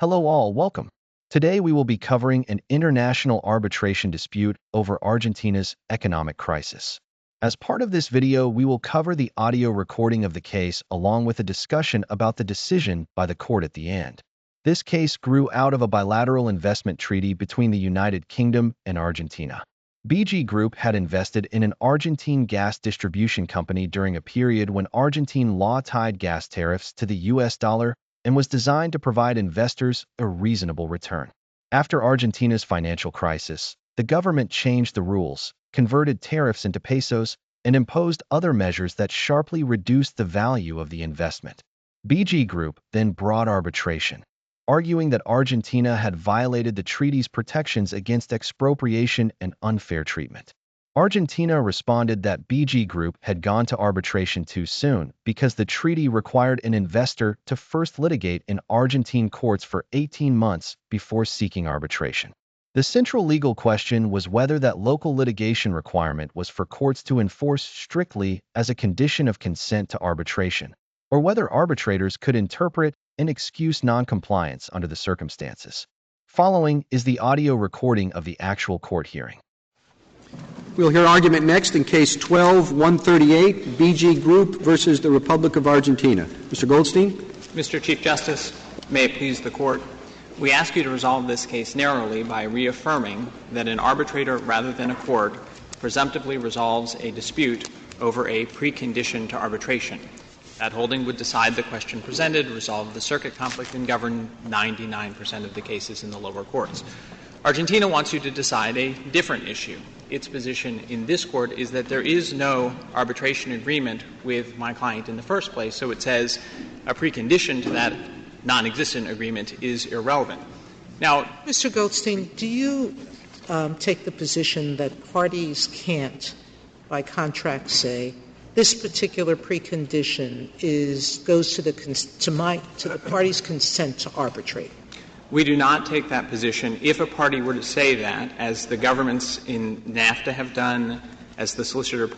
Hello all, welcome. Today we will be covering an international arbitration dispute over Argentina's economic crisis. As part of this video, we will cover the audio recording of the case along with a discussion about the decision by the court at the end. This case grew out of a bilateral investment treaty between the United Kingdom and Argentina. BG Group had invested in an Argentine gas distribution company during a period when Argentine law tied gas tariffs to the US dollar and was designed to provide investors a reasonable return. After Argentina's financial crisis, the government changed the rules, converted tariffs into pesos, and imposed other measures that sharply reduced the value of the investment. BG Group then brought arbitration, arguing that Argentina had violated the treaty's protections against expropriation and unfair treatment. Argentina responded that BG Group had gone to arbitration too soon because the treaty required an investor to first litigate in Argentine courts for 18 months before seeking arbitration. The central legal question was whether that local litigation requirement was for courts to enforce strictly as a condition of consent to arbitration, or whether arbitrators could interpret and excuse noncompliance under the circumstances. Following is the audio recording of the actual court hearing. We'll hear argument next in Case 12-138, BG Group versus the Republic of Argentina. Mr. Goldstein. Mr. Chief Justice, may it please the Court, we ask you to resolve this case narrowly by reaffirming that an arbitrator rather than a court presumptively resolves a dispute over a precondition to arbitration. That holding would decide the question presented, resolve the circuit conflict, and govern 99% of the cases in the lower courts. Argentina wants you to decide a different issue. Its position in this court is that there is no arbitration agreement with my client in the first place, so it says a precondition to that non-existent agreement is irrelevant. Now, Mr. Goldstein, do you take the position that parties can't, by contract, say this particular precondition goes to the party's consent to arbitrate? We do not take that position. If a party were to say that, as the governments in NAFTA have done, as the Solicitor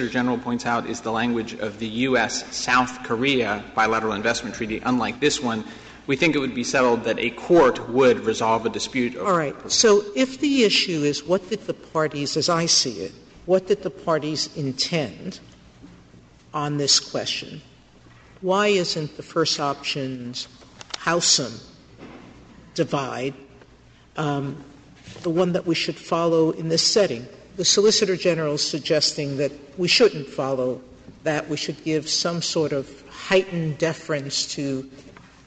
General points out, is the language of the U.S.-South Korea bilateral investment treaty, unlike this one, we think it would be settled that a court would resolve a dispute over. All right. So if the issue is what did the parties, as I see it, what did the parties intend on this question, why isn't the first option's Howsam divide the one that we should follow in this setting? The Solicitor General is suggesting that we shouldn't follow that. We should give some sort of heightened deference to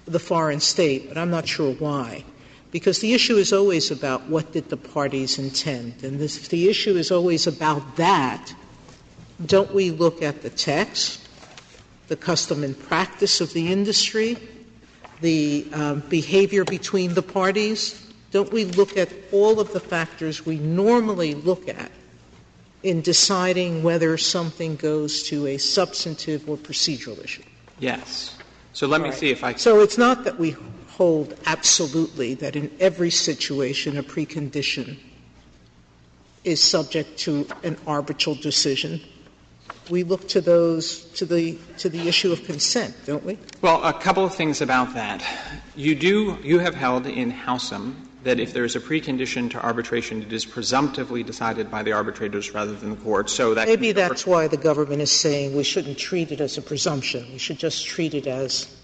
the foreign state, but I'm not sure why. Because the issue is always about what did the parties intend. And if the issue is always about that, don't we look at the text, the custom and practice of the industry, the behavior between the parties? Don't we look at all of the factors we normally look at in deciding whether something goes to a substantive or procedural issue? Yes. So let me see if I can. So it's not that we hold absolutely that in every situation a precondition is subject to an arbitral decision. We look to the issue of consent, don't we? Well, a couple of things about that. You have held in Howsam that if there is a precondition to arbitration, it is presumptively decided by the arbitrators rather than the court. So that maybe that's why the government is saying we shouldn't treat it as a presumption. We should just treat it as.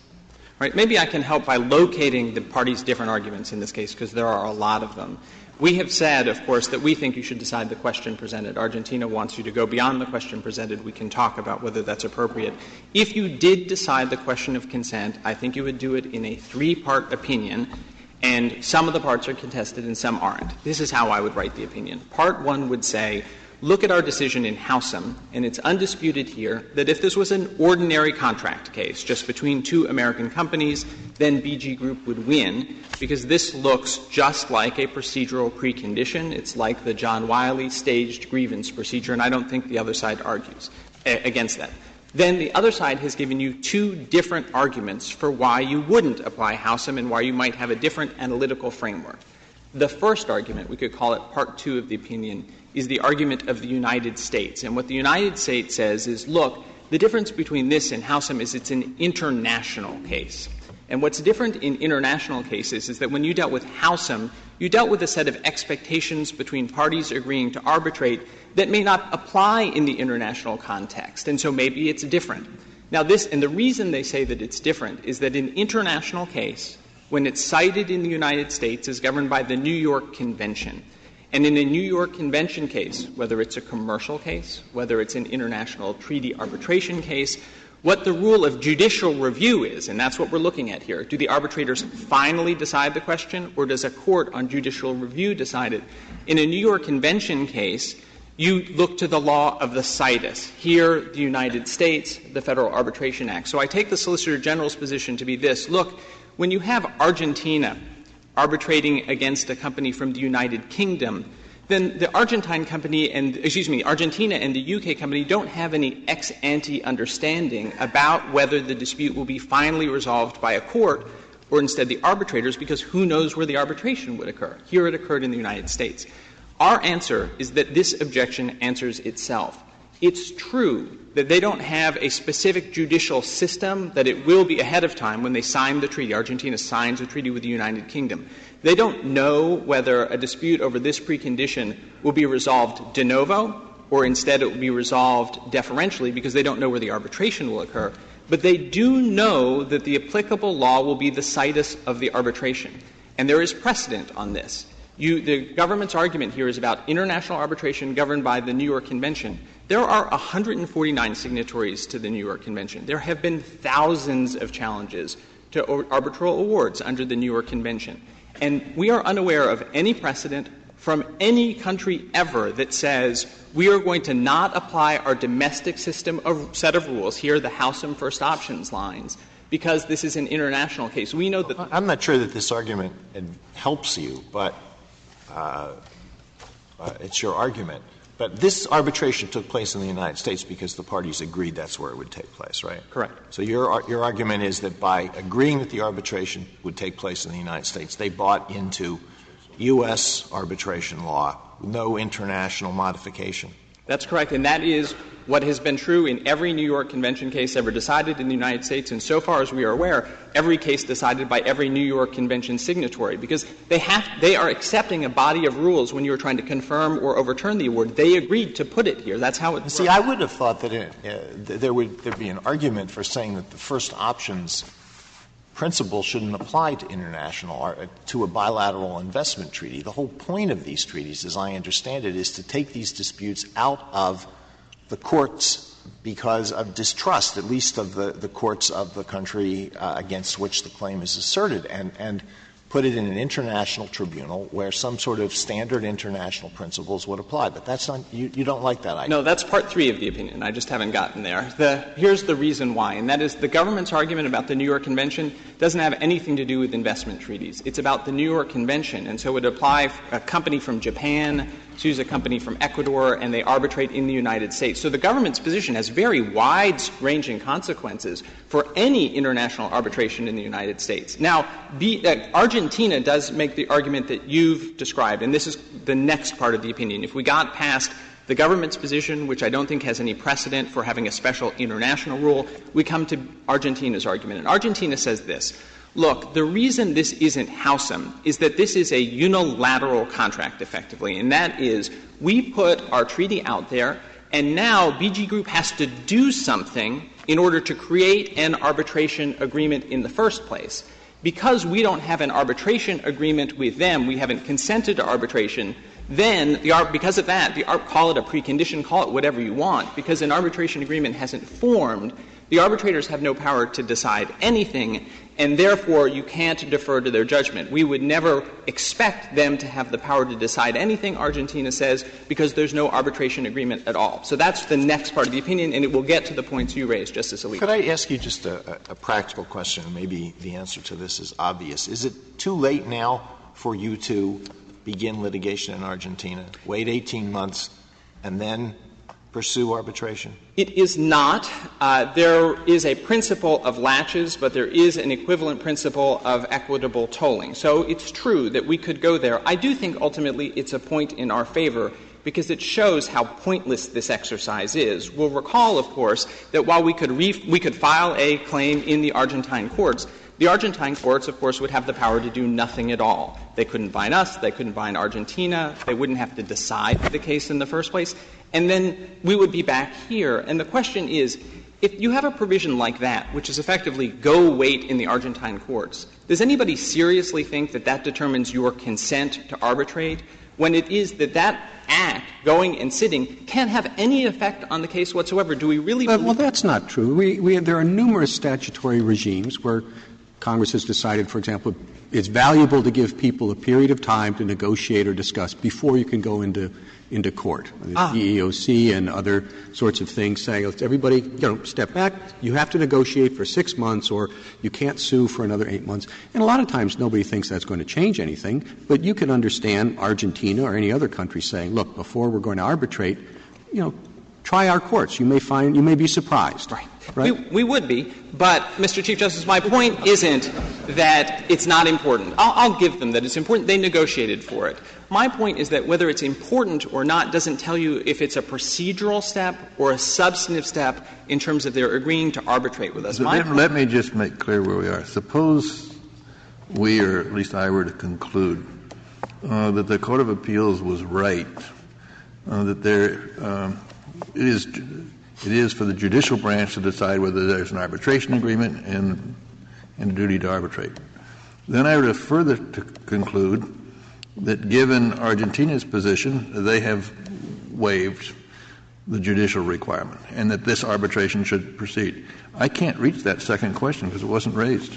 Right. Maybe I can help by locating the parties' different arguments in this case, because there are a lot of them. We have said, of course, that we think you should decide the question presented. Argentina wants you to go beyond the question presented. We can talk about whether that's appropriate. If you did decide the question of consent, I think you would do it in a three-part opinion, and some of the parts are contested and some aren't. This is how I would write the opinion. Part one would say, look at our decision in Howsam, and it's undisputed here that if this was an ordinary contract case, just between two American companies, then BG Group would win, because this looks just like a procedural precondition. It's like the John Wiley staged grievance procedure, and I don't think the other side argues against that. Then the other side has given you two different arguments for why you wouldn't apply Howsam and why you might have a different analytical framework. The first argument, we could call it part two of the opinion, is the argument of the United States. And what the United States says is, look, the difference between this and Howsam is it's an international case. And what's different in international cases is that when you dealt with Howsam, you dealt with a set of expectations between parties agreeing to arbitrate that may not apply in the international context, and so maybe it's different. Now and the reason they say that it's different is that an international case, when it's cited in the United States, is governed by the New York Convention. And in a New York Convention case, whether it's a commercial case, whether it's an international treaty arbitration case, what the rule of judicial review is, and that's what we're looking at here. Do the arbitrators finally decide the question, or does a court on judicial review decide it? In a New York Convention case, you look to the law of the situs. Here, the United States, the Federal Arbitration Act. So I take the Solicitor General's position to be this. Look, when you have Argentina arbitrating against a company from the United Kingdom, then the Argentina and the UK company don't have any ex ante understanding about whether the dispute will be finally resolved by a court or instead the arbitrators, because who knows where the arbitration would occur. Here it occurred in the United States. Our answer is that this objection answers itself. It's true that they don't have a specific judicial system that it will be ahead of time when they sign the treaty. Argentina signs a treaty with the United Kingdom. They don't know whether a dispute over this precondition will be resolved de novo or instead it will be resolved deferentially because they don't know where the arbitration will occur. But they do know that the applicable law will be the situs of the arbitration. And there is precedent on this. The government's argument here is about international arbitration governed by the New York Convention. There are 149 signatories to the New York Convention. There have been thousands of challenges to arbitral awards under the New York Convention. And we are unaware of any precedent from any country ever that says we are going to not apply our domestic set of rules, here the Howsam first options lines, because this is an international case. We know that — I'm not sure that this argument helps you, but it's your argument. But this arbitration took place in the United States because the parties agreed that's where it would take place, right? Correct. So your argument is that by agreeing that the arbitration would take place in the United States, they bought into U.S. arbitration law, no international modification. That's correct. And that is what has been true in every New York Convention case ever decided in the United States. And so far as we are aware, every case decided by every New York Convention signatory, because they are accepting a body of rules when you're trying to confirm or overturn the award. They agreed to put it here. That's how it works. See, I would have thought that there'd be an argument for saying that the first options principle shouldn't apply to to a bilateral investment treaty. The whole point of these treaties, as I understand it, is to take these disputes out of the courts because of distrust, at least of the courts of the country against which the claim is asserted, and put it in an international tribunal where some sort of standard international principles would apply. But that's not — you don't like that idea. No, that's part 3 of the opinion. I just haven't gotten there. Here's the reason why, and that is the government's argument about the New York Convention doesn't have anything to do with investment treaties. It's about the New York Convention, and so it would apply a company from Japan sues a company from Ecuador, and they arbitrate in the United States. So the government's position has very wide-ranging consequences for any international arbitration in the United States. Now, Argentina does make the argument that you've described, and this is the next part of the opinion. If we got past the government's position, which I don't think has any precedent for having a special international rule, we come to Argentina's argument. And Argentina says this. Look, the reason this isn't Howsam is that this is a unilateral contract, effectively, and that is we put our treaty out there, and now BG Group has to do something in order to create an arbitration agreement in the first place. Because we don't have an arbitration agreement with them, we haven't consented to arbitration, then because of that, call it a precondition, call it whatever you want, because an arbitration agreement hasn't formed, the arbitrators have no power to decide anything, and therefore you can't defer to their judgment. We would never expect them to have the power to decide anything, Argentina says, because there's no arbitration agreement at all. So that's the next part of the opinion, and it will get to the points you raised, Justice Alito. Could I ask you just a practical question? Maybe the answer to this is obvious. Is it too late now for you to begin litigation in Argentina, wait 18 months, and then pursue arbitration? It is not. There is a principle of latches, but there is an equivalent principle of equitable tolling. So it's true that we could go there. I do think ultimately it's a point in our favor because it shows how pointless this exercise is. We'll recall, of course, that while we could file a claim in the Argentine courts, The Argentine courts, of course, would have the power to do nothing at all. They couldn't bind us. They couldn't bind Argentina. They wouldn't have to decide the case in the first place. And then we would be back here. And the question is, if you have a provision like that, which is effectively go wait in the Argentine courts, does anybody seriously think that that determines your consent to arbitrate when it is that that act, going and sitting, can't have any effect on the case whatsoever? Do we really believe well, that's not true. There are numerous statutory regimes where Congress has decided, for example, it's valuable to give people a period of time to negotiate or discuss before you can go into court. The EEOC and other sorts of things saying, everybody, step back. You have to negotiate for 6 months or you can't sue for another 8 months. And a lot of times nobody thinks that's going to change anything, but you can understand Argentina or any other country saying, look, before we're going to arbitrate, try our courts. You may be surprised. Right? We would be, but, Mr. Chief Justice, my point isn't that it's not important. I'll give them that it's important. They negotiated for it. My point is that whether it's important or not doesn't tell you if it's a procedural step or a substantive step in terms of their agreeing to arbitrate with us. Let me just make clear where we are. Suppose we, or at least I, were to conclude that the Court of Appeals was right, that it is for the judicial branch to decide whether there's an arbitration agreement and a duty to arbitrate. Then I would further to conclude that given Argentina's position, they have waived the judicial requirement and that this arbitration should proceed. I can't reach that second question because it wasn't raised.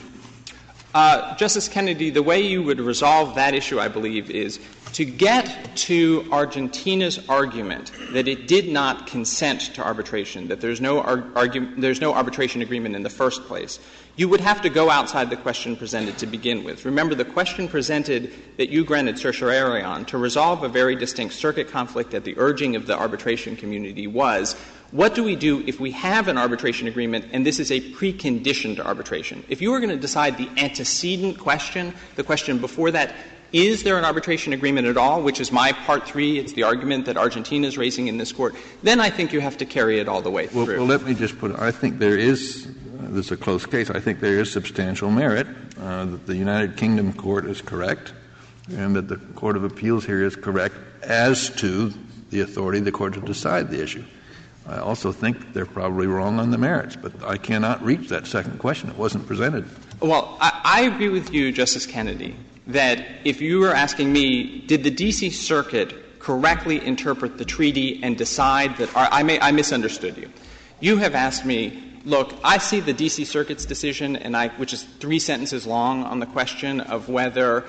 Justice Kennedy, the way you would resolve that issue, I believe, is to get to Argentina's argument that it did not consent to arbitration, that there's no arbitration agreement in the first place. You would have to go outside the question presented to begin with. Remember, the question presented that you granted certiorari on to resolve a very distinct circuit conflict at the urging of the arbitration community was, what do we do if we have an arbitration agreement and this is a precondition to arbitration? If you were going to decide the antecedent question, the question before that, is there an arbitration agreement at all, which is my Part 3, it's the argument that Argentina is raising in this Court, then I think you have to carry it all the way through. Well, let me just put it. I think there is this is a close case. I think there is substantial merit that the United Kingdom Court is correct and that the Court of Appeals here is correct as to the authority of the Court to decide the issue. I also think they're probably wrong on the merits, but I cannot reach that second question. It wasn't presented. Well, I agree with you, Justice Kennedy, that if you were asking me, did the D.C. Circuit correctly interpret the treaty and decide that I misunderstood you. You have asked me, look, I see the D.C. Circuit's decision, which is 3 sentences long on the question of whether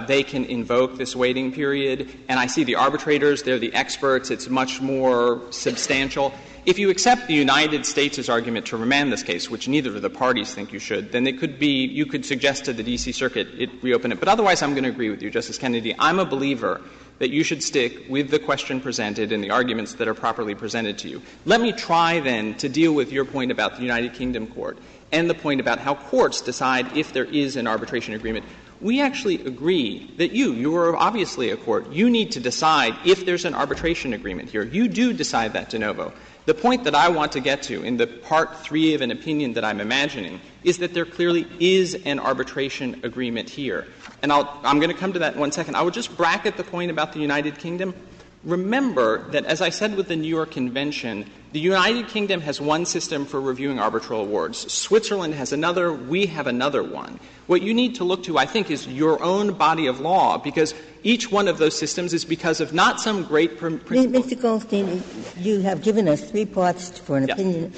they can invoke this waiting period, and I see the arbitrators, they're the experts, it's much more substantial. If you accept the United States' argument to remand this case, which neither of the parties think you should, then you could suggest to the D.C. Circuit it reopen it. But otherwise, I'm going to agree with you, Justice Kennedy. I'm a believer that you should stick with the question presented and the arguments that are properly presented to you. Let me try, then, to deal with your point about the United Kingdom Court and the point about how courts decide if there is an arbitration agreement. We actually agree that you are obviously a court. You need to decide if there's an arbitration agreement here. You do decide that de novo. The point that I want to get to in the Part 3 of an opinion that I'm imagining is that there clearly is an arbitration agreement here. And I'm going to come to that in 1 second. I would just bracket the point about the United Kingdom. Remember that, as I said with the New York Convention, the United Kingdom has one system for reviewing arbitral awards. Switzerland has another. We have another one. What you need to look to, I think, is your own body of law, because each one of those systems is because of not some great principle. Mr. Goldstein, you have given us 3 parts for an opinion.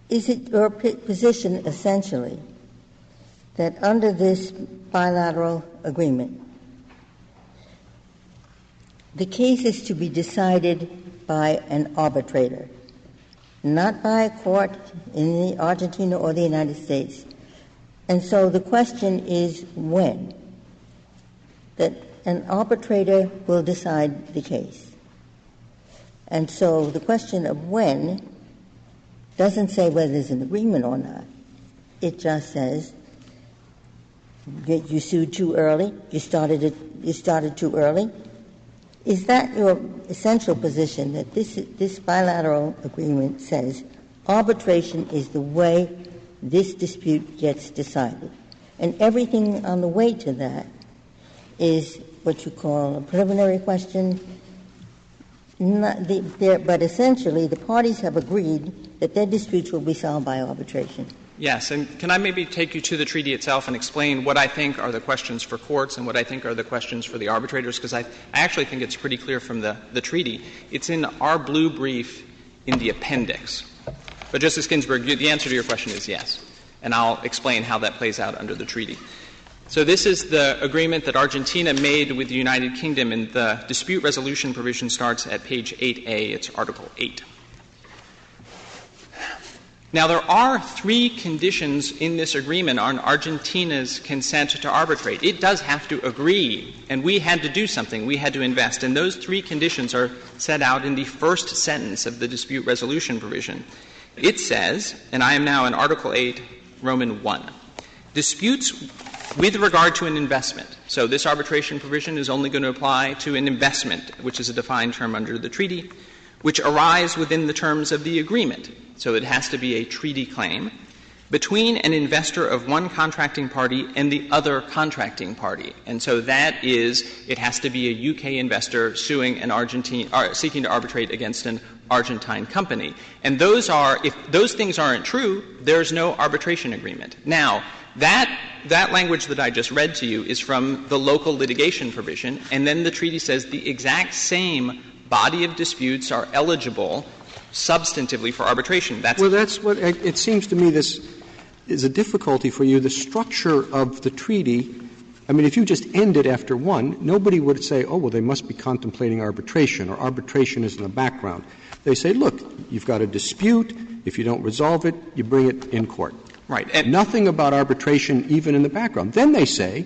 Is it your position, essentially, that under this bilateral agreement, the case is to be decided by an arbitrator, not by a court in Argentina or the United States? And so the question is when that an arbitrator will decide the case. And so the question of when doesn't say whether there's an agreement or not. It just says you sued too early, you started too early. Is that your essential position, that this bilateral agreement says arbitration is the way this dispute gets decided. And everything on the way to that is what you call a preliminary question. But essentially, the parties have agreed that their disputes will be solved by arbitration. Yes, and can I maybe take you to the treaty itself and explain what I think are the questions for courts and what I think are the questions for the arbitrators, because I actually think it's pretty clear from the treaty. It's in our blue brief in the appendix. But, Justice Ginsburg, the answer to your question is yes, and I'll explain how that plays out under the treaty. So this is the agreement that Argentina made with the United Kingdom, and the dispute resolution provision starts at page 8A. It's Article 8. Now, there are 3 conditions in this agreement on Argentina's consent to arbitrate. It does have to agree, and we had to do something. We had to invest. And those 3 conditions are set out in the first sentence of the dispute resolution provision. It says, and I am now in Article 8, Roman 1, disputes with regard to an investment. So this arbitration provision is only going to apply to an investment, which is a defined term under the treaty, which arise within the terms of the agreement. So it has to be a treaty claim between an investor of one contracting party and the other contracting party. And so that is, it has to be a UK investor suing an seeking to arbitrate against an Argentine company. And those are, if those things aren't true, there's no arbitration agreement. Now, that language that I just read to you is from the local litigation provision, and then the treaty says the exact same body of disputes are eligible substantively for arbitration. That's what it seems to me this is a difficulty for you. The structure of the treaty, I mean, if you just end it after 1, nobody would say, oh, well, they must be contemplating arbitration, or arbitration is in the background. They say, look, you've got a dispute. If you don't resolve it, you bring it in court. Right. And nothing about arbitration even in the background. Then they say,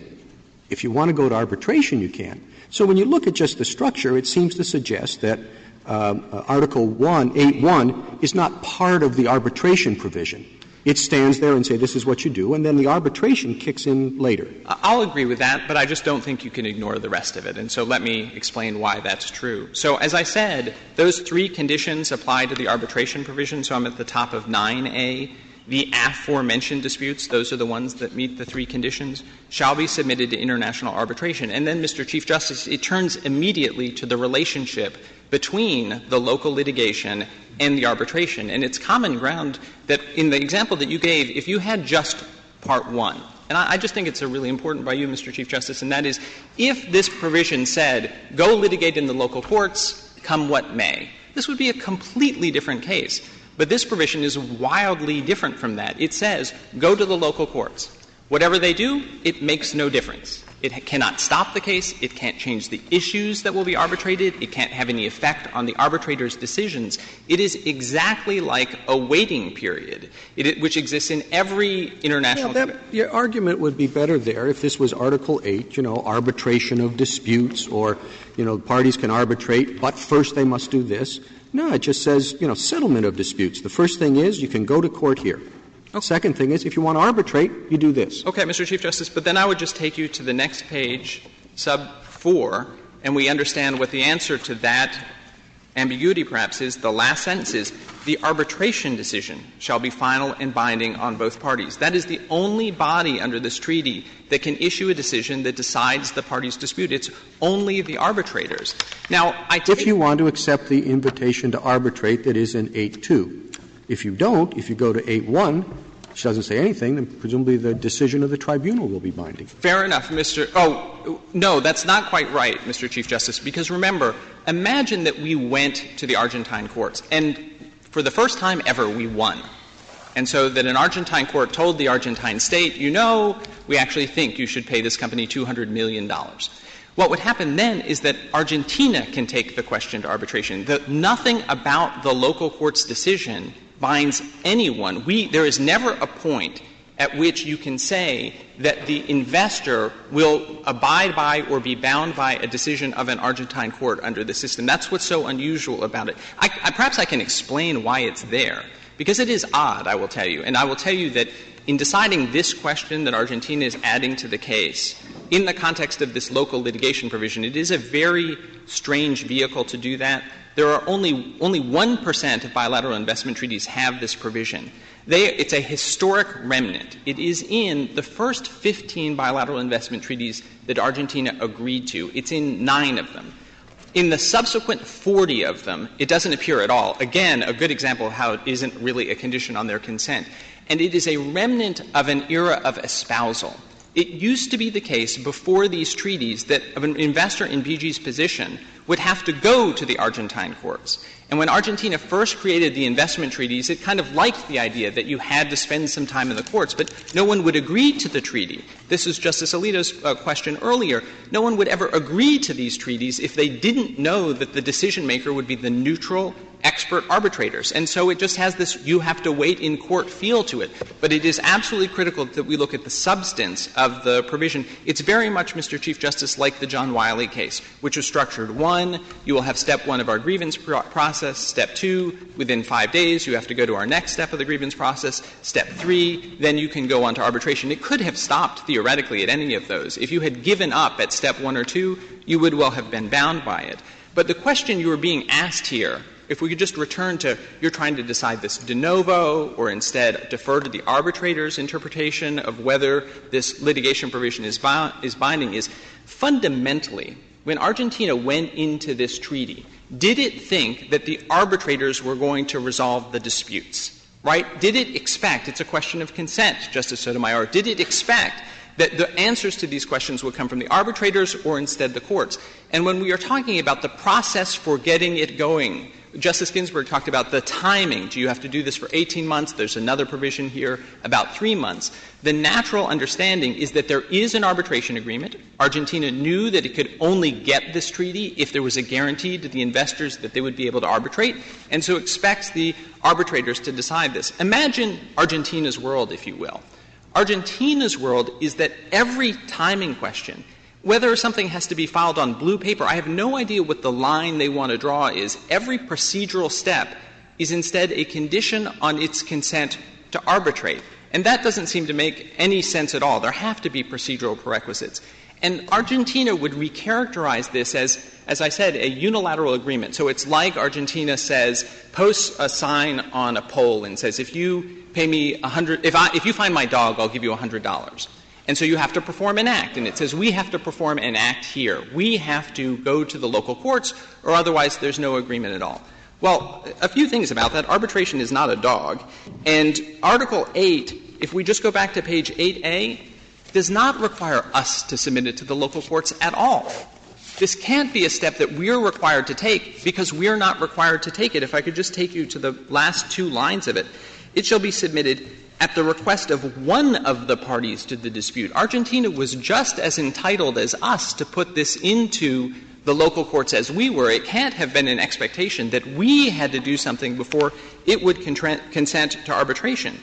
if you want to go to arbitration, you can. So when you look at just the structure, it seems to suggest that Article 8.1 is not part of the arbitration provision. It stands there and say this is what you do, and then the arbitration kicks in later. I'll agree with that, but I just don't think you can ignore the rest of it. And so let me explain why that's true. So as I said, those 3 conditions apply to the arbitration provision. So I'm at the top of 9A. The aforementioned disputes, those are the ones that meet the 3 conditions, shall be submitted to international arbitration. And then, Mr. Chief Justice, it turns immediately to the relationship between the local litigation and the arbitration. And it's common ground that in the example that you gave, if you had just Part 1, and I just think it's a really important by you, Mr. Chief Justice, and that is, if this provision said, go litigate in the local courts, come what may, this would be a completely different case. But this provision is wildly different from that. It says, go to the local courts. Whatever they do, it makes no difference. It cannot stop the case. It can't change the issues that will be arbitrated. It can't have any effect on the arbitrator's decisions. It is exactly like a waiting period, which exists in every international your argument would be better there if this was Article 8, arbitration of disputes, or, parties can arbitrate, but first they must do this. No, it just says, settlement of disputes. The first thing is you can go to court here. Okay. Second thing is if you want to arbitrate, you do this. Okay, Mr. Chief Justice, but then I would just take you to the next page, sub 4, and we understand what the answer to that ambiguity perhaps is. The last sentence is, the arbitration decision shall be final and binding on both parties. That is the only body under this treaty that can issue a decision that decides the parties' dispute. It's only the arbitrators. Now, if you want to accept the invitation to arbitrate that is in 8.2. If you don't, if you go to 8.1, which doesn't say anything, then presumably the decision of the tribunal will be binding. Fair enough, Mr. Oh, no, that's not quite right, Mr. Chief Justice, because remember, imagine that we went to the Argentine courts, and for the first time ever, we won. And so that an Argentine court told the Argentine state, we actually think you should pay this company $200 million. What would happen then is that Argentina can take the question to arbitration. Nothing about the local court's decision binds anyone. There is never a point at which you can say that the investor will abide by or be bound by a decision of an Argentine court under the system. That's what's so unusual about it. Perhaps I can explain why it's there, because it is odd, I will tell you. And I will tell you that in deciding this question that Argentina is adding to the case, in the context of this local litigation provision, it is a very strange vehicle to do that. There are only 1% of bilateral investment treaties have this provision. It's a historic remnant. It is in the first 15 bilateral investment treaties that Argentina agreed to. It's in 9 of them. In the subsequent 40 of them, it doesn't appear at all. Again, a good example of how it isn't really a condition on their consent. And it is a remnant of an era of espousal. It used to be the case before these treaties that an investor in BG's position would have to go to the Argentine courts. And when Argentina first created the investment treaties, it kind of liked the idea that you had to spend some time in the courts, but no one would agree to the treaty. This is Justice Alito's question earlier. No one would ever agree to these treaties if they didn't know that the decision maker would be the neutral expert arbitrators. And so it just has this you have to wait in court feel to it. But it is absolutely critical that we look at the substance of the provision. It's very much, Mr. Chief Justice, like the John Wiley case, which was structured. 1, you will have step 1 of our grievance process. Step 2, within 5 days, you have to go to our next step of the grievance process. Step 3, then you can go on to arbitration. It could have stopped theoretically at any of those. If you had given up at step 1 or 2, you would well have been bound by it. But the question you were being asked here, if we could just return to you're trying to decide this de novo or instead defer to the arbitrator's interpretation of whether this litigation provision is binding, is fundamentally, when Argentina went into this treaty, did it think that the arbitrators were going to resolve the disputes? Right? Did it expect — it's a question of consent, Justice Sotomayor — did it expect that the answers to these questions would come from the arbitrators or instead the courts? And when we are talking about the process for getting it going, Justice Ginsburg talked about the timing. Do you have to do this for 18 months? There's another provision here about 3 months. The natural understanding is that there is an arbitration agreement. Argentina knew that it could only get this treaty if there was a guarantee to the investors that they would be able to arbitrate, and so expects the arbitrators to decide this. Imagine Argentina's world, if you will. Argentina's world is that every timing question, whether something has to be filed on blue paper, I have no idea what the line they want to draw is. Every procedural step is instead a condition on its consent to arbitrate. And that doesn't seem to make any sense at all. There have to be procedural prerequisites. And Argentina would recharacterize this as I said, a unilateral agreement. So it's like Argentina says, posts a sign on a pole and says, if you pay me if you find my dog, I'll give you $100. And so you have to perform an act. And it says we have to perform an act here. We have to go to the local courts, or otherwise there's no agreement at all. Well, a few things about that. Arbitration is not a dog. And Article 8, if we just go back to page 8A, does not require us to submit it to the local courts at all. This can't be a step that we're required to take because we're not required to take it. If I could just take you to the last 2 lines of it. It shall be submitted at the request of one of the parties to the dispute. Argentina was just as entitled as us to put this into the local courts as we were. It can't have been an expectation that we had to do something before it would consent to arbitration.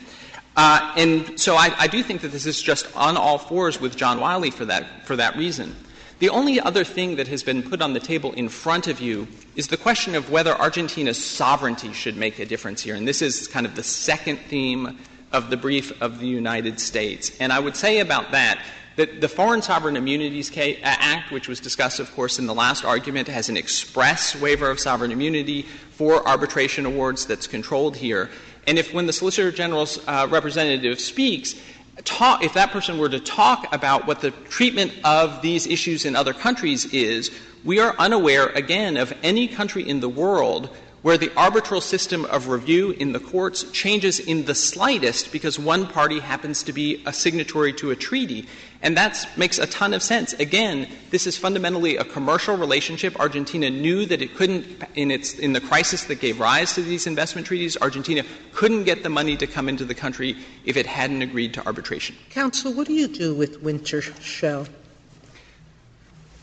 And so I do think that this is just on all fours with John Wiley for that reason. The only other thing that has been put on the table in front of you is the question of whether Argentina's sovereignty should make a difference here. And this is kind of the second theme of the brief of the United States. And I would say about that the Foreign Sovereign Immunities Act, which was discussed, of course, in the last argument, has an express waiver of sovereign immunity for arbitration awards that's controlled here. And when the Solicitor General's representative speaks, if that person were to talk about what the treatment of these issues in other countries is, we are unaware, again, of any country in the world where the arbitral system of review in the courts changes in the slightest because one party happens to be a signatory to a treaty. And that makes a ton of sense. Again, this is fundamentally a commercial relationship. Argentina knew that it couldn't, in the crisis that gave rise to these investment treaties, Argentina couldn't get the money to come into the country if it hadn't agreed to arbitration. Counsel, what do you do with Wintershell?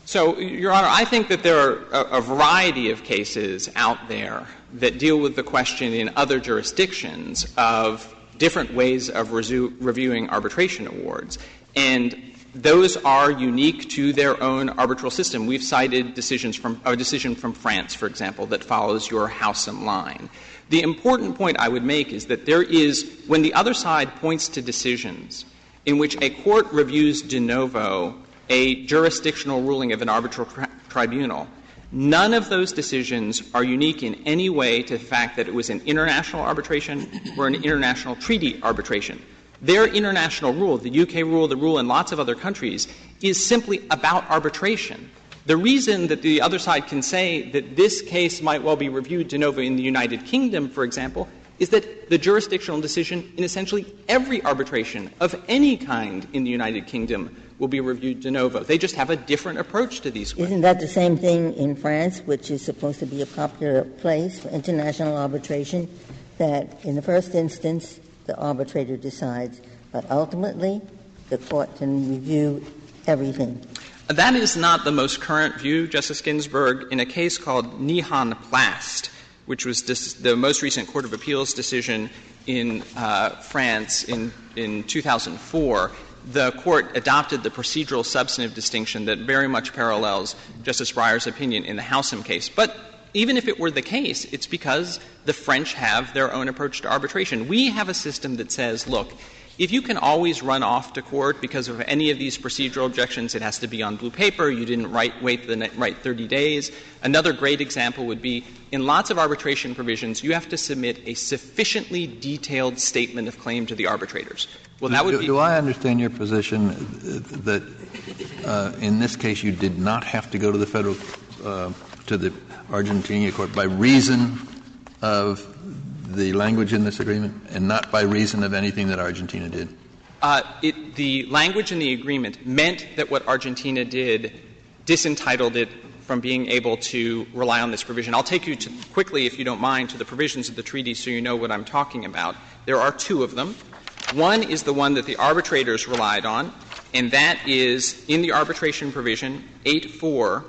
So, Your Honor, I think that there are a variety of cases out there that deal with the question in other jurisdictions of different ways of reviewing arbitration awards. And those are unique to their own arbitral system. We've cited a decision from France, for example, that follows your Howsam line. The important point I would make is that there is, when the other side points to decisions in which a court reviews de novo a jurisdictional ruling of an arbitral tribunal, None of those decisions are unique in any way to the fact that it was an international arbitration or an international treaty arbitration. Their international rule, the UK rule, the rule in lots of other countries, is simply about arbitration. The reason that the other side can say that this case might well be reviewed de novo in the United Kingdom, for example, is that the jurisdictional decision in essentially every arbitration of any kind in the United Kingdom will be reviewed de novo. They just have a different approach to these questions. Isn't that the same thing in France, which is supposed to be a popular place for international arbitration, that in the first instance the arbitrator decides, but ultimately the court can review everything? That is not the most current view, Justice Ginsburg. In a case called Nihon Plast, which was the most recent Court of Appeals decision in France in 2004, the Court adopted the procedural substantive distinction that very much parallels Justice Breyer's opinion in the Howsam case. But even if it were the case, it's because the French have their own approach to arbitration. We have a system that says, look, if you can always run off to court because of any of these procedural objections, it has to be on blue paper, you didn't wait the right 30 days. Another great example would be in lots of arbitration provisions, you have to submit a sufficiently detailed statement of claim to the arbitrators. Well, that would be. Do I understand your position that in this case you did not have to go to the federal, to the Argentine court by reason of the language in this agreement and not by reason of anything that Argentina did? The language in the agreement meant that what Argentina did disentitled it from being able to rely on this provision. I'll take you quickly, if you don't mind, to the provisions of the treaty so you know what I'm talking about. There are two of them. One is the one that the arbitrators relied on, and that is in the arbitration provision 8.4,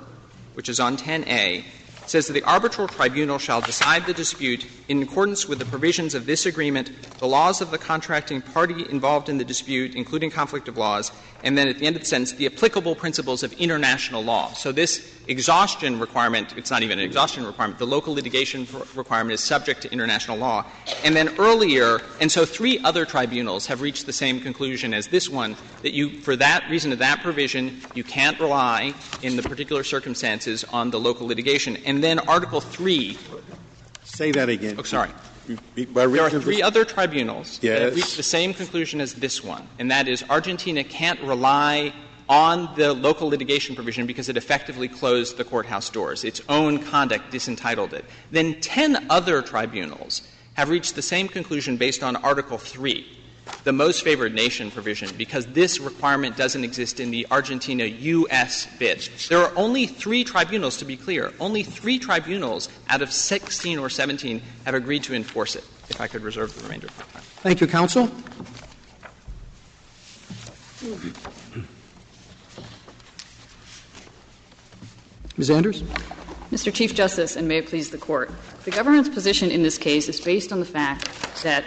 which is on 10A, says that the arbitral tribunal shall decide the dispute in accordance with the provisions of this agreement, the laws of the contracting party involved in the dispute, including conflict of laws, and then at the end of the sentence, the applicable principles of international law. So this exhaustion requirement, it's not even an exhaustion requirement, the local litigation requirement is subject to international law. And then earlier, and so three other tribunals have reached the same conclusion as this one, that you, for that reason of that provision, you can't rely in the particular circumstances on the local litigation. And then Article 3. Say that again. Oh, sorry. There are three other tribunals that have reached the same conclusion as this one, and that is Argentina can't rely on the local litigation provision because it effectively closed the courthouse doors. Its own conduct disentitled it. Then 10 other tribunals have reached the same conclusion based on Article 3, the most favored nation provision, because this requirement doesn't exist in the Argentina-U.S. bid. There are only 3 tribunals, to be clear. Only 3 tribunals out of 16 or 17 have agreed to enforce it, if I could reserve the remainder of my time. Thank you, counsel. Ms. Anders? Mr. Chief Justice, and may it please the Court, the government's position in this case is based on the fact that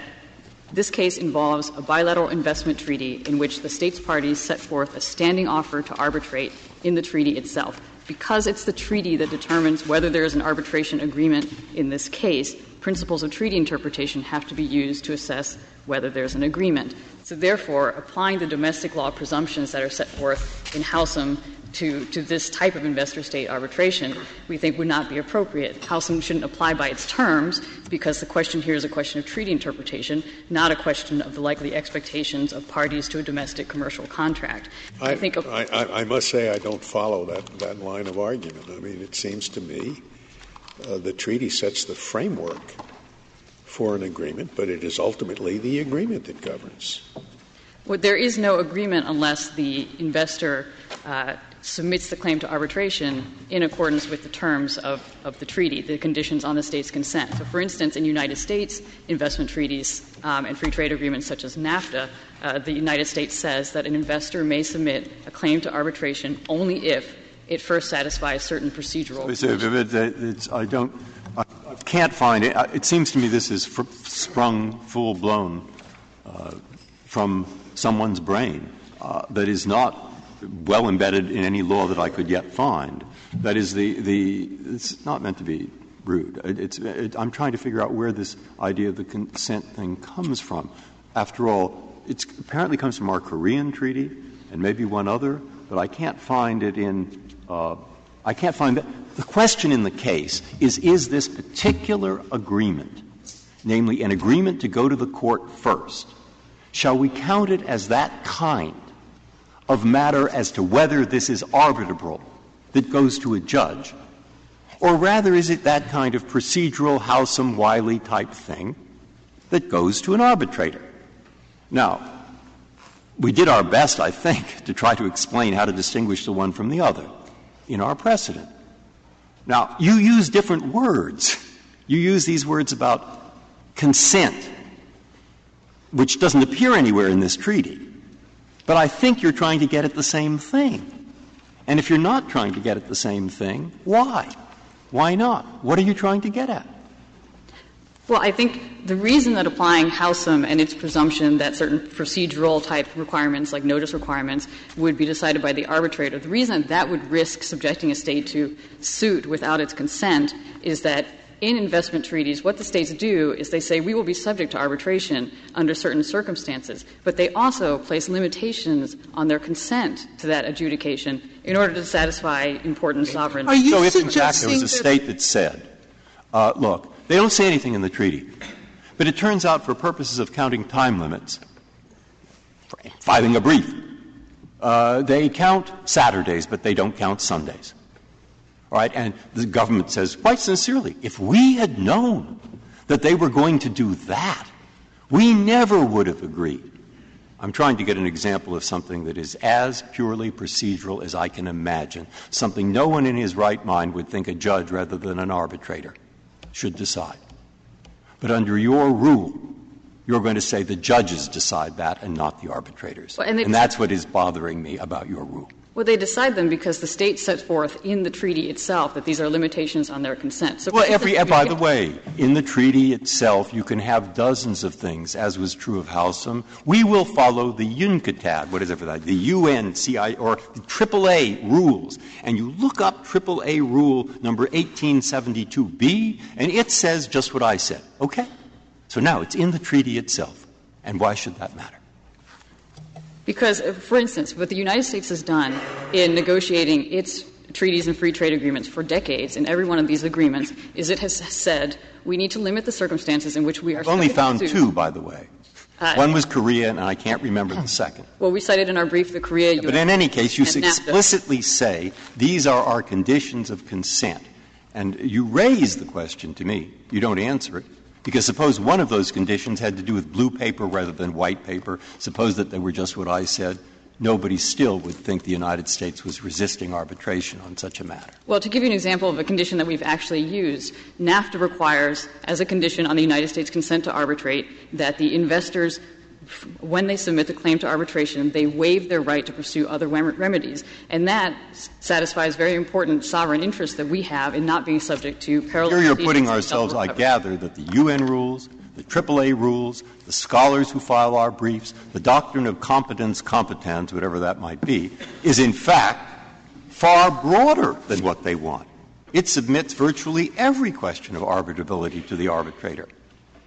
this case involves a bilateral investment treaty in which the states parties set forth a standing offer to arbitrate in the treaty itself. Because it's the treaty that determines whether there is an arbitration agreement in this case, principles of treaty interpretation have to be used to assess whether there's an agreement. So therefore, applying the domestic law presumptions that are set forth in Howsam to this type of investor-state arbitration, we think would not be appropriate. Howsam shouldn't apply by its terms because the question here is a question of treaty interpretation, not a question of the likely expectations of parties to a domestic commercial contract. I must say I don't follow that line of argument. I mean, it seems to me the treaty sets the framework for an agreement, but it is ultimately the agreement that governs. Well, there is no agreement unless the investor submits the claim to arbitration in accordance with the terms of the treaty, the conditions on the state's consent. So, for instance, in United States investment treaties and free trade agreements such as NAFTA, the United States says that an investor may submit a claim to arbitration only if it first satisfies certain procedural conditions. I can't find it. It seems to me this is sprung full-blown from someone's brain that is not well embedded in any law that I could yet find. That is, it's not meant to be rude. I'm trying to figure out where this idea of the consent thing comes from. After all, it apparently comes from our Korean treaty and maybe one other, but I can't find it in I can't find that. The question in the case is this particular agreement, namely an agreement to go to the court first, shall we count it as that kind of matter as to whether this is arbitrable that goes to a judge, or rather is it that kind of procedural, Howsam-Wiley type thing that goes to an arbitrator? Now, we did our best, I think, to try to explain how to distinguish the one from the other in our precedent. Now, you use different words. You use these words about consent, which doesn't appear anywhere in this treaty. But I think you're trying to get at the same thing. And if you're not trying to get at the same thing, why? Why not? What are you trying to get at? Well, I think the reason that applying Howsam and its presumption that certain procedural type requirements, like notice requirements, would be decided by the arbitrator, the reason that would risk subjecting a state to suit without its consent is that in investment treaties, what the states do is they say we will be subject to arbitration under certain circumstances, but they also place limitations on their consent to that adjudication in order to satisfy important sovereign. Are you so if, in fact, there was a that state that said, look, they don't say anything in the treaty, but it turns out for purposes of counting time limits, for filing a brief, they count Saturdays, but they don't count Sundays. All right? And the government says, quite sincerely, if we had known that they were going to do that, we never would have agreed. I'm trying to get an example of something that is as purely procedural as I can imagine, something no one in his right mind would think a judge rather than an arbitrator should decide. But under your rule, you're going to say the judges decide that and not the arbitrators. Well, and that's what is bothering me about your rule. Well, they decide them because the state sets forth in the treaty itself that these are limitations on their consent. So well, by the way, in the treaty itself, you can have dozens of things, as was true of Howsam. We will follow the UNCTAD, the UNCI, or the AAA rules. And you look up AAA rule number 1872B, and it says just what I said. Okay? So now it's in the treaty itself. And why should that matter? Because, for instance, what the United States has done in negotiating its treaties and free trade agreements for decades in every one of these agreements is it has said we need to limit the circumstances in which we are I've only found to two, by the way. One was Korea, and I can't remember the second. Well, we cited in our brief the Korea. But in any case, you and explicitly say these are our conditions of consent. And you raise the question to me. You don't answer it. Because suppose one of those conditions had to do with blue paper rather than white paper. Suppose that they were just what I said. Nobody still would think the United States was resisting arbitration on such a matter. Well, to give you an example of a condition that we've actually used, NAFTA requires, as a condition on the United States' consent to arbitrate, that the investors, when they submit the claim to arbitration, they waive their right to pursue other remedies. And that satisfies very important sovereign interests that we have in not being subject to parallel. Here you're putting ourselves, I gather, that the UN rules, the AAA rules, the scholars who file our briefs, the doctrine of competence, whatever that might be, is in fact far broader than what they want. It submits virtually every question of arbitrability to the arbitrator.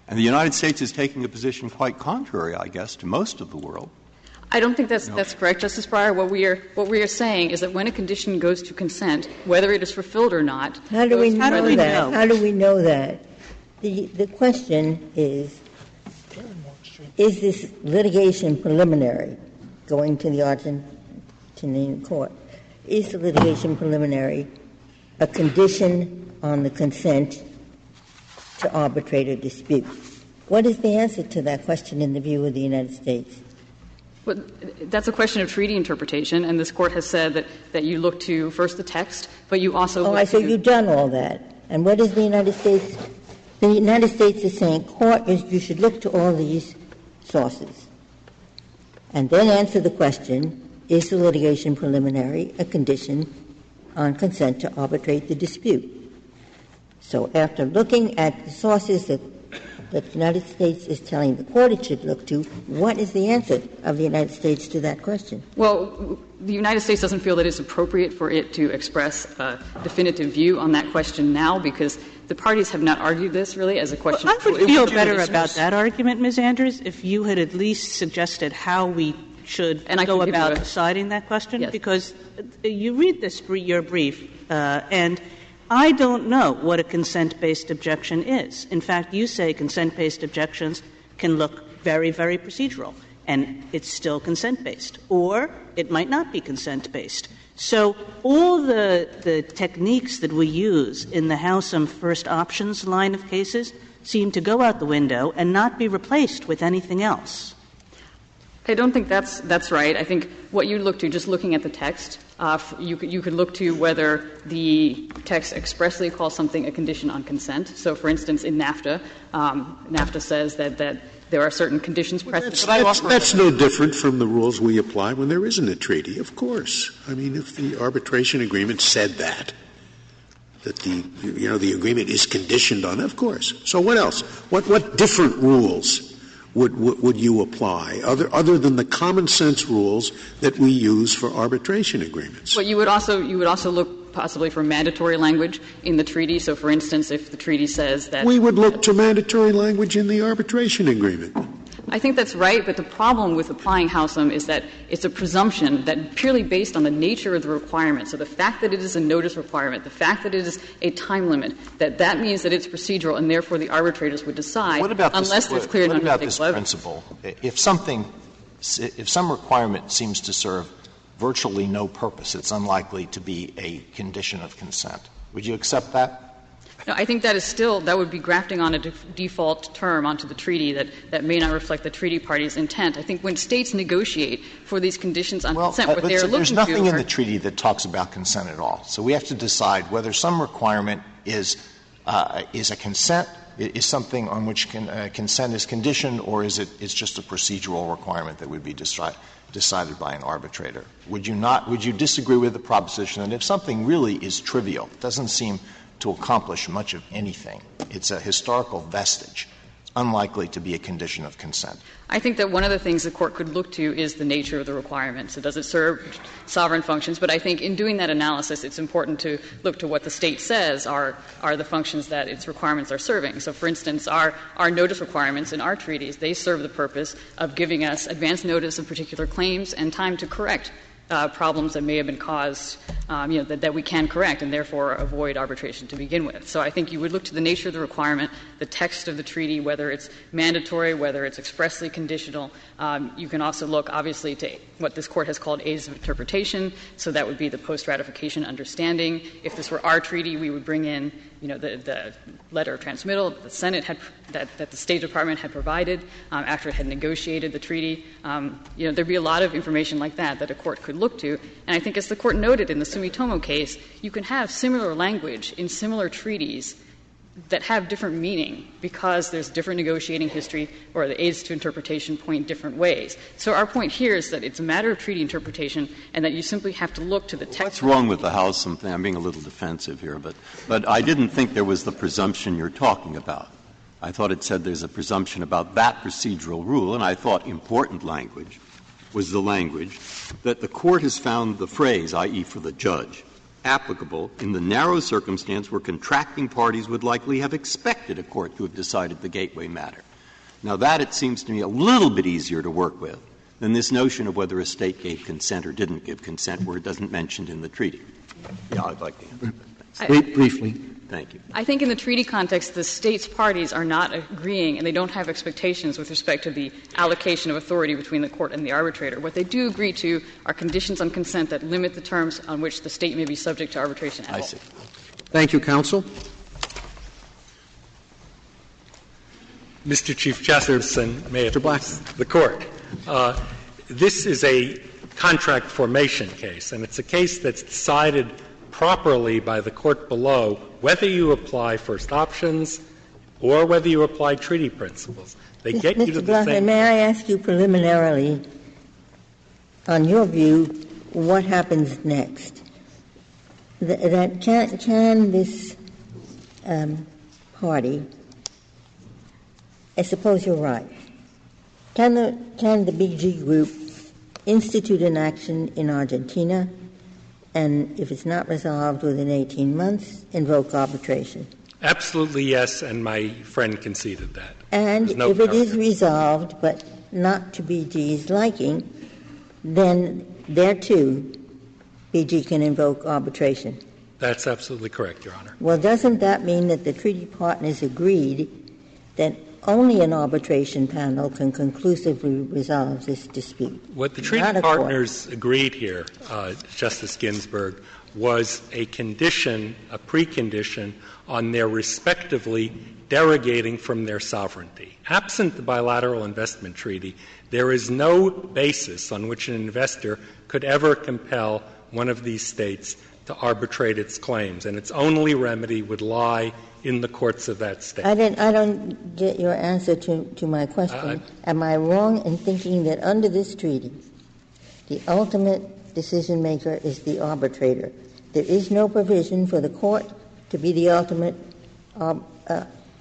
And the United States is taking a position quite contrary, I guess, to most of the world. I don't think that's correct, Justice Breyer. What we are saying is that when a condition goes to consent, whether it is fulfilled or not, how do we know that? The question is this litigation preliminary going to the Argentinian court? Is the litigation preliminary a condition on the consent to arbitrate a dispute? What is the answer to that question in the view of the United States? Well, that's a question of treaty interpretation, and this Court has said that you look to first the text, but you also look so you've done all that. And what is the United States? The United States is saying, you should look to all these sources and then answer the question, is the litigation preliminary a condition on consent to arbitrate the dispute? So after looking at the sources that the United States is telling the Court it should look to, what is the answer of the United States to that question? Well, the United States doesn't feel that it's appropriate for it to express a definitive view on that question now because the parties have not argued this really as a question. Well, I would feel better about that argument, Ms. Andrews, if you had at least suggested how we should And I go can give you about a- deciding that question? Yes. Because you read your brief, and I don't know what a consent-based objection is. In fact, you say consent-based objections can look very, very procedural, and it's still consent-based. Or it might not be consent-based. So all the techniques that we use in the Howsam first options line of cases seem to go out the window and not be replaced with anything else. I don't think that's right. I think what you look to, just looking at the text, you could look to whether the text expressly calls something a condition on consent. So, for instance, in NAFTA, NAFTA says that there are certain conditions precedent. That's no different from the rules we apply when there isn't a treaty, of course. I mean, if the arbitration agreement said that the agreement is conditioned on, of course. So what else? What different rules would you apply other than the common sense rules that we use for arbitration agreements? But you would also look possibly for mandatory language in the treaty. So, for instance, if the treaty says that we would look to mandatory language in the arbitration agreement. I think that's right, but the problem with applying Howsam is that it's a presumption that purely based on the nature of the requirement, so the fact that it is a notice requirement, the fact that it is a time limit, that means that it's procedural, and therefore the arbitrators would decide unless there's clear and unmistakable evidence. Principle? If some requirement seems to serve virtually no purpose, it's unlikely to be a condition of consent. Would you accept that? No, I think that would be grafting on a default term onto the treaty that may not reflect the treaty party's intent. I think when states negotiate for these conditions on consent, what they are looking there's nothing to in the treaty that talks about consent at all. So we have to decide whether some requirement is a consent, is something on which consent is conditioned, or is just a procedural requirement that would be decided by an arbitrator. Would you disagree with the proposition that if something really is trivial, doesn't seem to accomplish much of anything, it's a historical vestige, it's unlikely to be a condition of consent? I think that one of the things the Court could look to is the nature of the requirement. So does it serve sovereign functions? But I think in doing that analysis, it's important to look to what the State says are the functions that its requirements are serving. So, for instance, our notice requirements in our treaties, they serve the purpose of giving us advance notice of particular claims and time to correct problems that may have been caused, that we can correct and therefore avoid arbitration to begin with. So I think you would look to the nature of the requirement, the text of the treaty, whether it's mandatory, whether it's expressly conditional. You can also look, obviously, to what this Court has called aids of interpretation. So that would be the post-ratification understanding. If this were our treaty, we would bring in, the letter of transmittal that the Senate had, that the State Department had provided after it had negotiated the treaty. There'd be a lot of information like that a court could look to. And I think, as the Court noted in the Sumitomo case, you can have similar language in similar treaties that have different meaning because there's different negotiating history, or the aids to interpretation point different ways. So our point here is that it's a matter of treaty interpretation and that you simply have to look to the text. What's wrong with the House? Something I'm being a little defensive here, but I didn't think there was the presumption you're talking about. I thought it said there's a presumption about that procedural rule, and I thought important language was the language that the Court has found the phrase, i.e. for the judge, applicable in the narrow circumstance where contracting parties would likely have expected a court to have decided the gateway matter. Now, that, it seems to me, a little bit easier to work with than this notion of whether a State gave consent or didn't give consent, where it doesn't mention in the treaty. Yeah, I'd like to answer that. Briefly. Thank you. I think in the treaty context, the States parties are not agreeing, and they don't have expectations with respect to the allocation of authority between the Court and the arbitrator. What they do agree to are conditions on consent that limit the terms on which the State may be subject to arbitration at all. I see. Thank you, counsel. Mr. Chief Justice, and may it Mr. Black. please the Court. This is a contract formation case, and it's a case that's decided properly by the Court below whether you apply first options or whether you apply treaty principles. They get you to the same. May I ask you preliminarily, on your view, what happens next? That can this party, I suppose you're right, can the BG group institute an action in Argentina, and if it's not resolved within 18 months, invoke arbitration? Absolutely yes, and my friend conceded that. And if it is resolved, but not to BG's liking, then there too BG can invoke arbitration. That's absolutely correct, Your Honor. Well, doesn't that mean that the treaty partners agreed that only an arbitration panel can conclusively resolve this dispute? What the treaty partners agreed here, Justice Ginsburg, was a condition, a precondition on their respectively derogating from their sovereignty. Absent the bilateral investment treaty, there is no basis on which an investor could ever compel one of these states to arbitrate its claims, and its only remedy would lie in the courts of that state. I don't get your answer to my question. Am I wrong in thinking that under this treaty, the ultimate decision maker is the arbitrator? There is no provision for the court to be the ultimate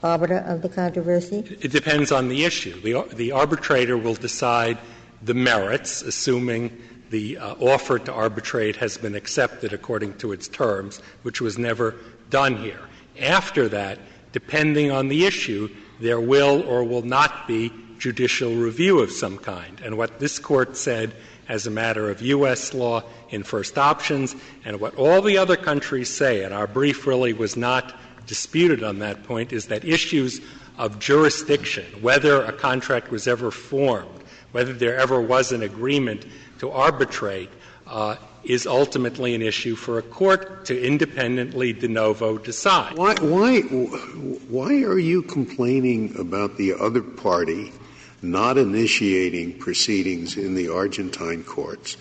arbiter of the controversy? It depends on the issue. The arbitrator will decide the merits, assuming the offer to arbitrate has been accepted according to its terms, which was never done here. After that, depending on the issue, there will or will not be judicial review of some kind. And what this Court said as a matter of U.S. law in first options, and what all the other countries say, and our brief really was not disputed on that point, is that issues of jurisdiction, whether a contract was ever formed, whether there ever was an agreement to arbitrate, is ultimately an issue for a court to independently de novo decide. Why are you complaining about the other party not initiating proceedings in the Argentine courts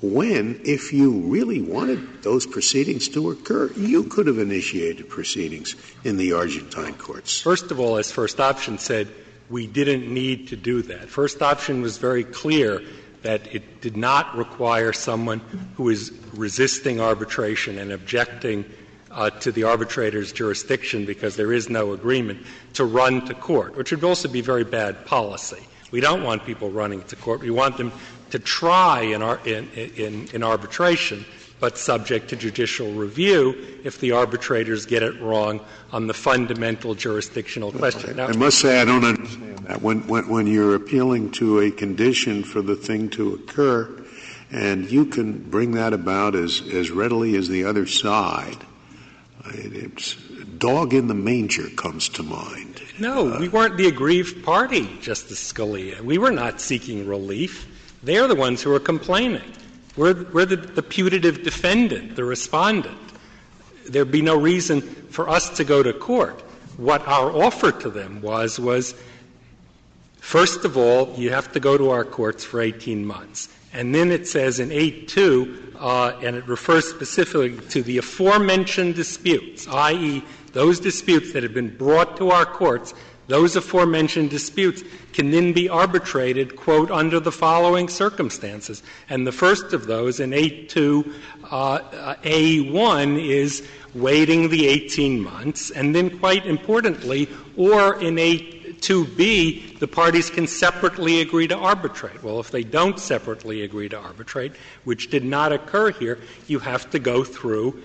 when, if you really wanted those proceedings to occur, you could have initiated proceedings in the Argentine courts? First of all, as first option said, we didn't need to do that. First option was very clear that it did not require someone who is resisting arbitration and objecting to the arbitrator's jurisdiction because there is no agreement to run to court, which would also be very bad policy. We don't want people running to court. We want them to try in arbitration, but subject to judicial review if the arbitrators get it wrong on the fundamental jurisdictional question. Now, I must say I don't understand that. When you're appealing to a condition for the thing to occur, and you can bring that about as readily as the other side, it's dog in the manger comes to mind. No, we weren't the aggrieved party, Justice Scalia. We were not seeking relief. They're the ones who are complaining. We're the putative defendant, the respondent. There'd be no reason for us to go to court. What our offer to them was, first of all, you have to go to our courts for 18 months. And then it says in 8.2, and it refers specifically to the aforementioned disputes, i.e., those disputes that have been brought to our courts, those aforementioned disputes can then be arbitrated, quote, under the following circumstances. And the first of those in 8.2 A1 is waiting the 18 months, and then quite importantly, or in 8.2b, the parties can separately agree to arbitrate. Well, if they don't separately agree to arbitrate, which did not occur here, you have to go through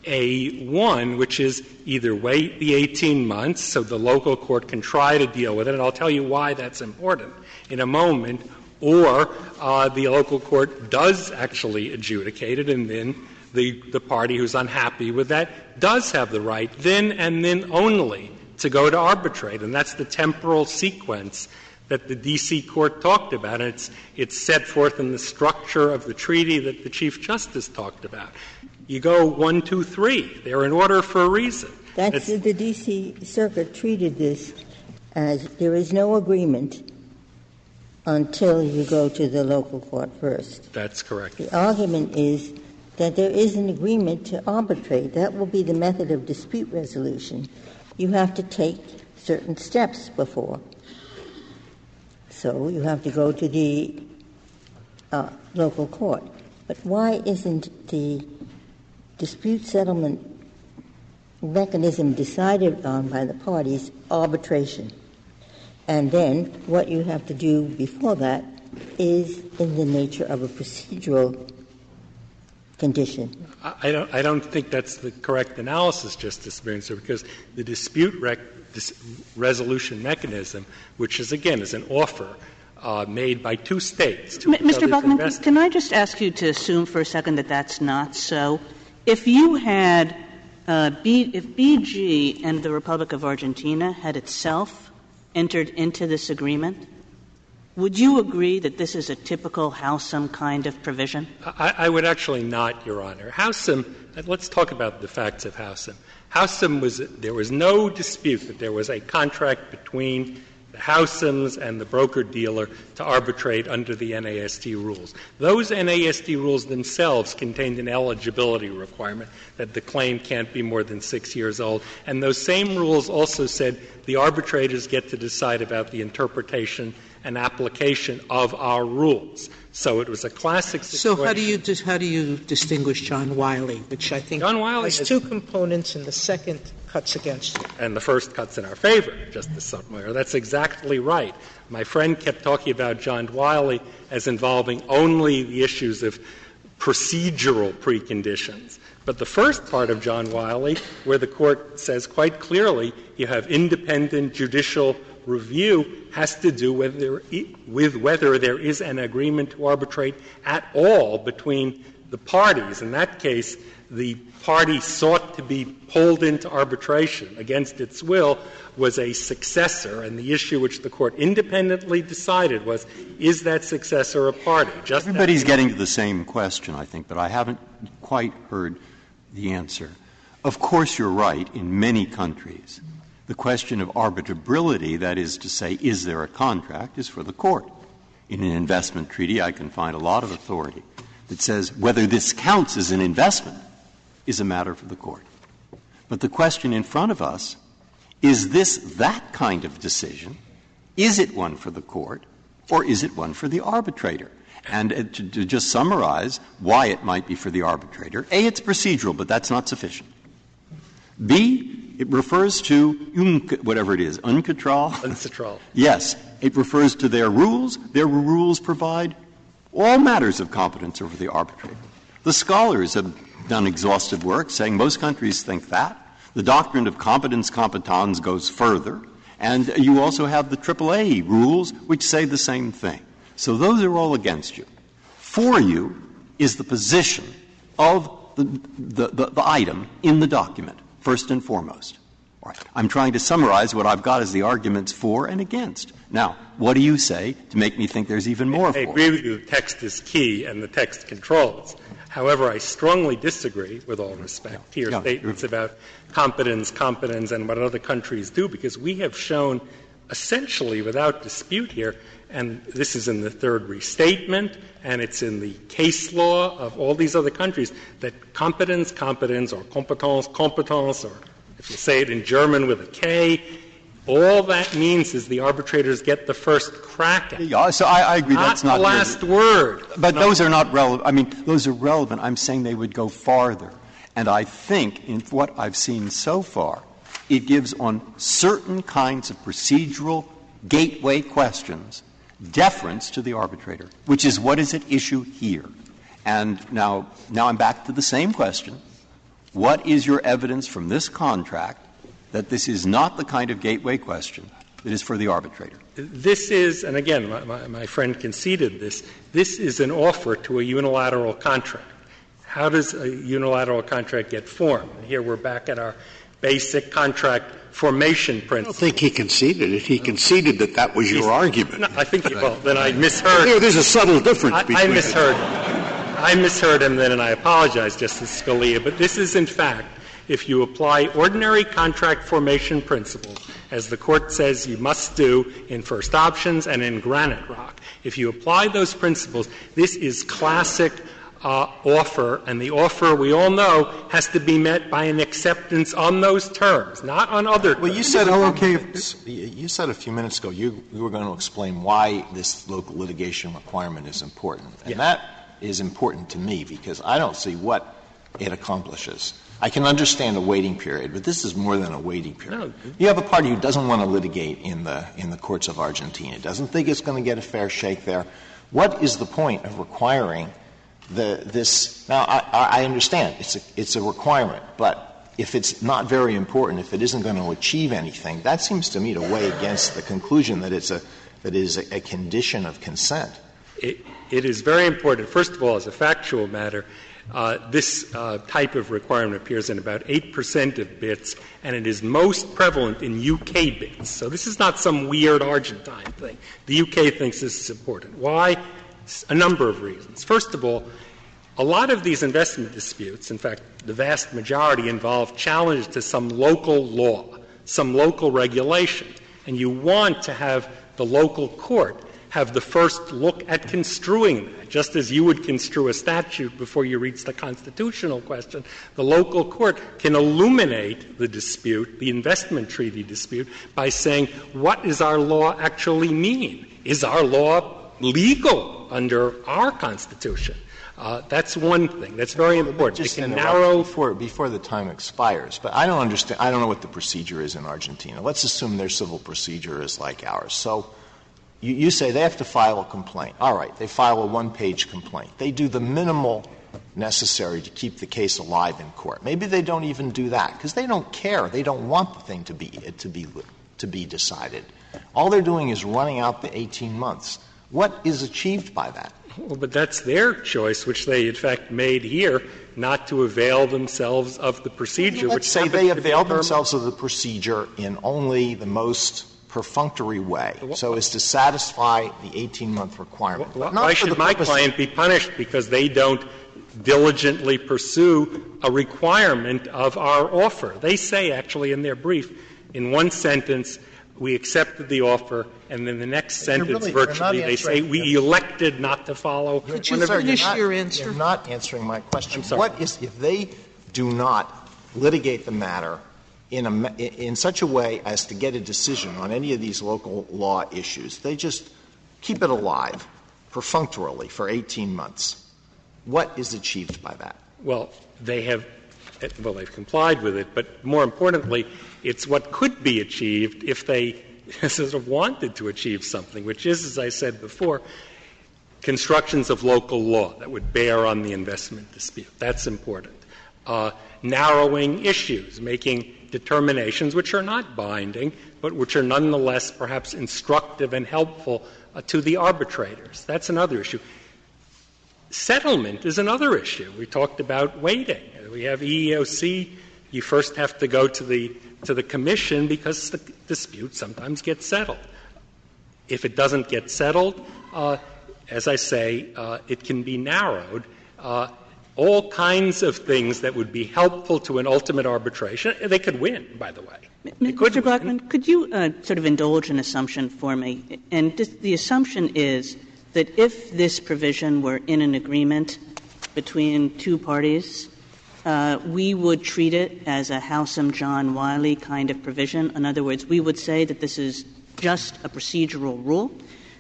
A1, which is either wait the 18 months so the local court can try to deal with it, and I'll tell you why that's important in a moment, or the local court does actually adjudicate it, and then the party who's unhappy with that does have the right then and then only to go to arbitrate. And that's the temporal sequence that the D.C. Court talked about, and it's set forth in the structure of the treaty that the Chief Justice talked about. You go 1, 2, 3. They're in order for a reason. That's the D.C. Circuit treated this as there is no agreement until you go to the local court first. That's correct. The argument is that there is an agreement to arbitrate. That will be the method of dispute resolution. You have to take certain steps before. So you have to go to the local court. But why isn't the dispute settlement mechanism decided on by the parties arbitration? And then what you have to do before that is in the nature of a procedural condition. I don't think that's the correct analysis, Justice Spencer, because the dispute resolution mechanism, which is, again, is an offer, made by two states. Mr. Buckman, can I just ask you to assume for a second that that's not so? If you had if BG and the Republic of Argentina had itself entered into this agreement, would you agree that this is a typical Howsam kind of provision? I would actually not, Your Honor. Howsam, let's talk about the facts of Howsam. There was no dispute that there was a contract between the Howsams and the broker-dealer to arbitrate under the NASD rules. Those NASD rules themselves contained an eligibility requirement that the claim can't be more than 6 years old. And those same rules also said the arbitrators get to decide about the interpretation and application of our rules. So it was a classic situation. So how do you distinguish John Wiley, which I think has two components, and the second cuts against you? And the first cuts in our favor, Justice Sotomayor. That's exactly right. My friend kept talking about John Wiley as involving only the issues of procedural preconditions. But the first part of John Wiley, where the Court says quite clearly you have independent judicial review, has to do with whether there is an agreement to arbitrate at all between the parties. In that case, the party sought to be pulled into arbitration against its will was a successor, and the issue which the Court independently decided was, is that successor a party? Everybody's getting to the same question, I think, but I haven't quite heard the answer. Of course you're right, in many countries, the question of arbitrability, that is to say, is there a contract, is for the Court. In an investment treaty, I can find a lot of authority that says whether this counts as an investment is a matter for the Court. But the question in front of us, is this that kind of decision? Is it one for the Court, or is it one for the arbitrator? And to just summarize why it might be for the arbitrator, A, it's procedural, but that's not sufficient. B, it refers to whatever it is, UNCTRAL? Yes. It refers to their rules. Their rules provide all matters of competence over the arbitrator. The scholars have done exhaustive work saying most countries think that. The doctrine of competence competans goes further. And you also have the AAA rules which say the same thing. So those are all against you. For you is the position of the item in the document, first and foremost. All right. I'm trying to summarize what I've got as the arguments for and against. Now, what do you say to make me think there's even more for? I agree with you. The text is key and the text controls. However, I strongly disagree, with all respect, to your statements about competence, and what other countries do, because we have shown essentially without dispute here, and this is in the third restatement, and it's in the case law of all these other countries, that competence, or competence, or if you say it in German with a K, all that means is the arbitrators get the first crack at it. Yeah, so I agree that's not the last word. But those are not relevant. I mean, those are relevant. I'm saying they would go farther. And I think in what I've seen so far, it gives on certain kinds of procedural gateway questions deference to the arbitrator, which is what is at issue here. And now I'm back to the same question. What is your evidence from this contract that this is not the kind of gateway question that is for the arbitrator? This is, and again, my friend conceded this is an offer to a unilateral contract. How does a unilateral contract get formed? And here we're back at our basic contract formation principle. I don't think he conceded it. He conceded that was your argument. No, I think then I misheard. There's a subtle difference between I misheard him then, and I apologize, Justice Scalia. But this is, in fact, if you apply ordinary contract formation principles, as the Court says you must do in First Options and in Granite Rock, if you apply those principles, this is classic offer, and the offer, we all know, has to be met by an acceptance on those terms, not on other terms. Well, you said a few minutes ago you were going to explain why this local litigation requirement is important. And that is important to me because I don't see what it accomplishes. I can understand a waiting period, but this is more than a waiting period. No. You have a party who doesn't want to litigate in the courts of Argentina, doesn't think it's going to get a fair shake there. What is the point of requiring this? Now, I understand it's a requirement, but if it's not very important, if it isn't going to achieve anything, that seems to me to weigh against the conclusion that it's that is a condition of consent. It is very important. First of all, as a factual matter, this type of requirement appears in about 8% of bits, and it is most prevalent in UK bits. So this is not some weird Argentine thing. The UK thinks this is important. Why? A number of reasons. First of all, a lot of these investment disputes, in fact, the vast majority, involve challenges to some local law, some local regulation, and you want to have the local court have the first look at construing that. Just as you would construe a statute before you reach the constitutional question, the local court can illuminate the dispute, the investment treaty dispute, by saying, what does our law actually mean? Is our law legal under our Constitution? That's one thing. That's very important. Just it can narrow before the time expires. But I don't understand. I don't know what the procedure is in Argentina. Let's assume their civil procedure is like ours. So you say they have to file a complaint. All right, they file a one-page complaint. They do the minimal necessary to keep the case alive in court. Maybe they don't even do that because they don't care. They don't want the thing to be decided. All they're doing is running out the 18 months. What is achieved by that? Well, but that's their choice, which they, in fact, made here, not to avail themselves of the procedure. Let's say they avail themselves of the procedure in only the most perfunctory way, so as to satisfy the 18-month requirement. Why should my client be punished because they don't diligently pursue a requirement of our offer? They say, actually, in their brief, in one sentence, we accepted the offer, and then the next sentence, virtually, they say we elected not to follow. Could you finish your answer? You're not answering my question. I'm sorry. What is, if they do not litigate the matter in such a way as to get a decision on any of these local law issues, they just keep it alive perfunctorily for 18 months, what is achieved by that? Well, they've complied with it, but more importantly, it's what could be achieved if they sort of wanted to achieve something, which is, as I said before, constructions of local law that would bear on the investment dispute. That's important. Narrowing issues, making determinations which are not binding, but which are nonetheless perhaps instructive and helpful to the arbitrators. That's another issue. Settlement is another issue. We talked about waiting. We have EEOC. You first have to go to the commission because the dispute sometimes gets settled. If it doesn't get settled, as I say, it can be narrowed. All kinds of things that would be helpful to an ultimate arbitration. They could win, by the way. Mr. Blackman, could you sort of indulge an assumption for me? And the assumption is that if this provision were in an agreement between two parties, we would treat it as a Howsam-John Wiley kind of provision. In other words, we would say that this is just a procedural rule.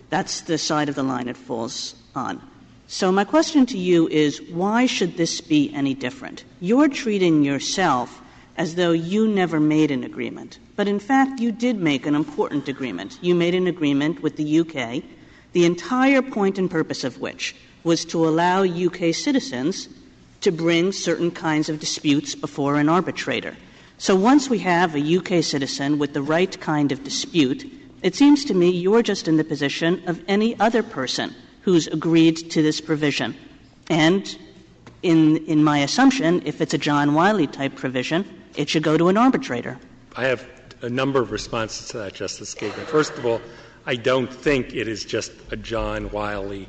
That's the side of the line it falls on. So my question to you is, why should this be any different? You're treating yourself as though you never made an agreement. But in fact, you did make an important agreement. You made an agreement with the UK, the entire point and purpose of which was to allow UK citizens to bring certain kinds of disputes before an arbitrator. So once we have a UK citizen with the right kind of dispute, it seems to me you're just in the position of any other person who's agreed to this provision. And in my assumption, if it's a John Wiley-type provision, it should go to an arbitrator. I have a number of responses to that, Justice Kagan. First of all, I don't think it is just a John Wiley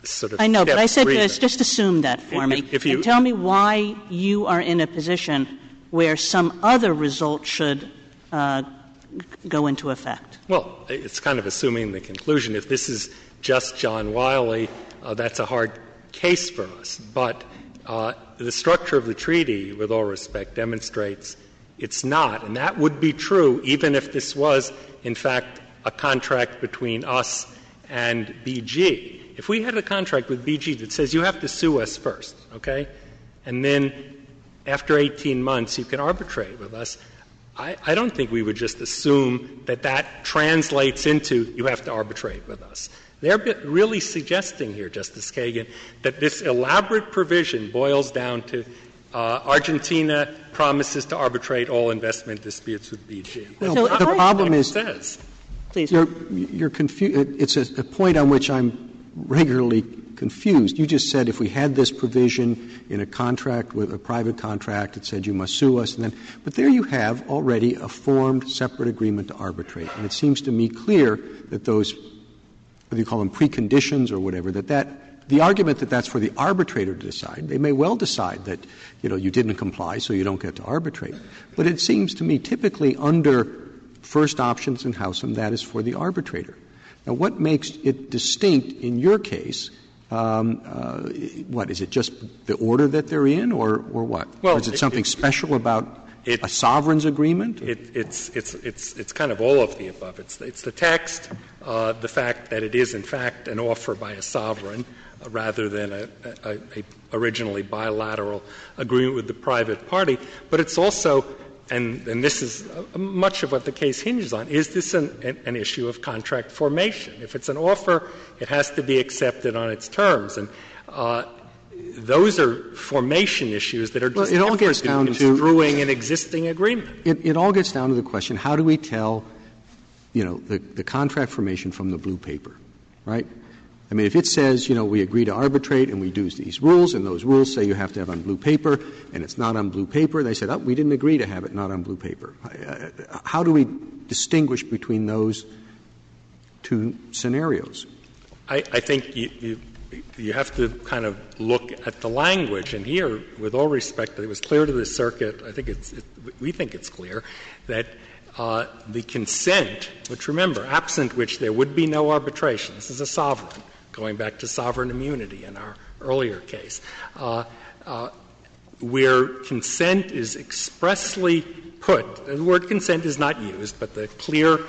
sort of I know, but I said agreement. just assume that for me. And tell me why you are in a position where some other result should go into effect. Well, it's kind of assuming the conclusion. If this is just John Wiley, that's a hard case for us. But the structure of the treaty, with all respect, demonstrates it's not. And that would be true even if this was, in fact, a contract between us and BG. If we had a contract with BG that says you have to sue us first, okay, and then after 18 months you can arbitrate with us, I don't think we would just assume that that translates into you have to arbitrate with us. They're really suggesting here, Justice Kagan, that this elaborate provision boils down to Argentina promises to arbitrate all investment disputes with BG. Well, the problem is Please. You're confused. It's a point on which I'm regularly confused. You just said if we had this provision in a contract with a private contract, it said you must sue us, but there you have already a formed separate agreement to arbitrate. And it seems to me clear that those, whether you call them preconditions or whatever, that the argument that that's for the arbitrator to decide, they may well decide that, you didn't comply, so you don't get to arbitrate. But it seems to me typically under first options in Howsam, that is for the arbitrator. Now, what makes it distinct in your case? What is it? Just the order that they're in, or what? Well, or is it something special about a sovereign's agreement? It's kind of all of the above. It's the text, the fact that it is in fact an offer by a sovereign rather than a originally bilateral agreement with the private party. But it's also, and this is much of what the case hinges on, is this an issue of contract formation? If it's an offer, it has to be accepted on its terms. And those are formation issues that are just different in construing an existing agreement. It all gets down to the question, how do we tell, the contract formation from the blue paper, right? I mean, if it says, we agree to arbitrate and we do these rules, and those rules say you have to have on blue paper, and it's not on blue paper, they said, we didn't agree to have it not on blue paper. How do we distinguish between those two scenarios? I think you have to kind of look at the language. And here, with all respect, it was clear to the circuit, we think it's clear, that the consent, which remember, absent which there would be no arbitration. This is a sovereign, going back to sovereign immunity in our earlier case, where consent is expressly put. The word consent is not used, but the clear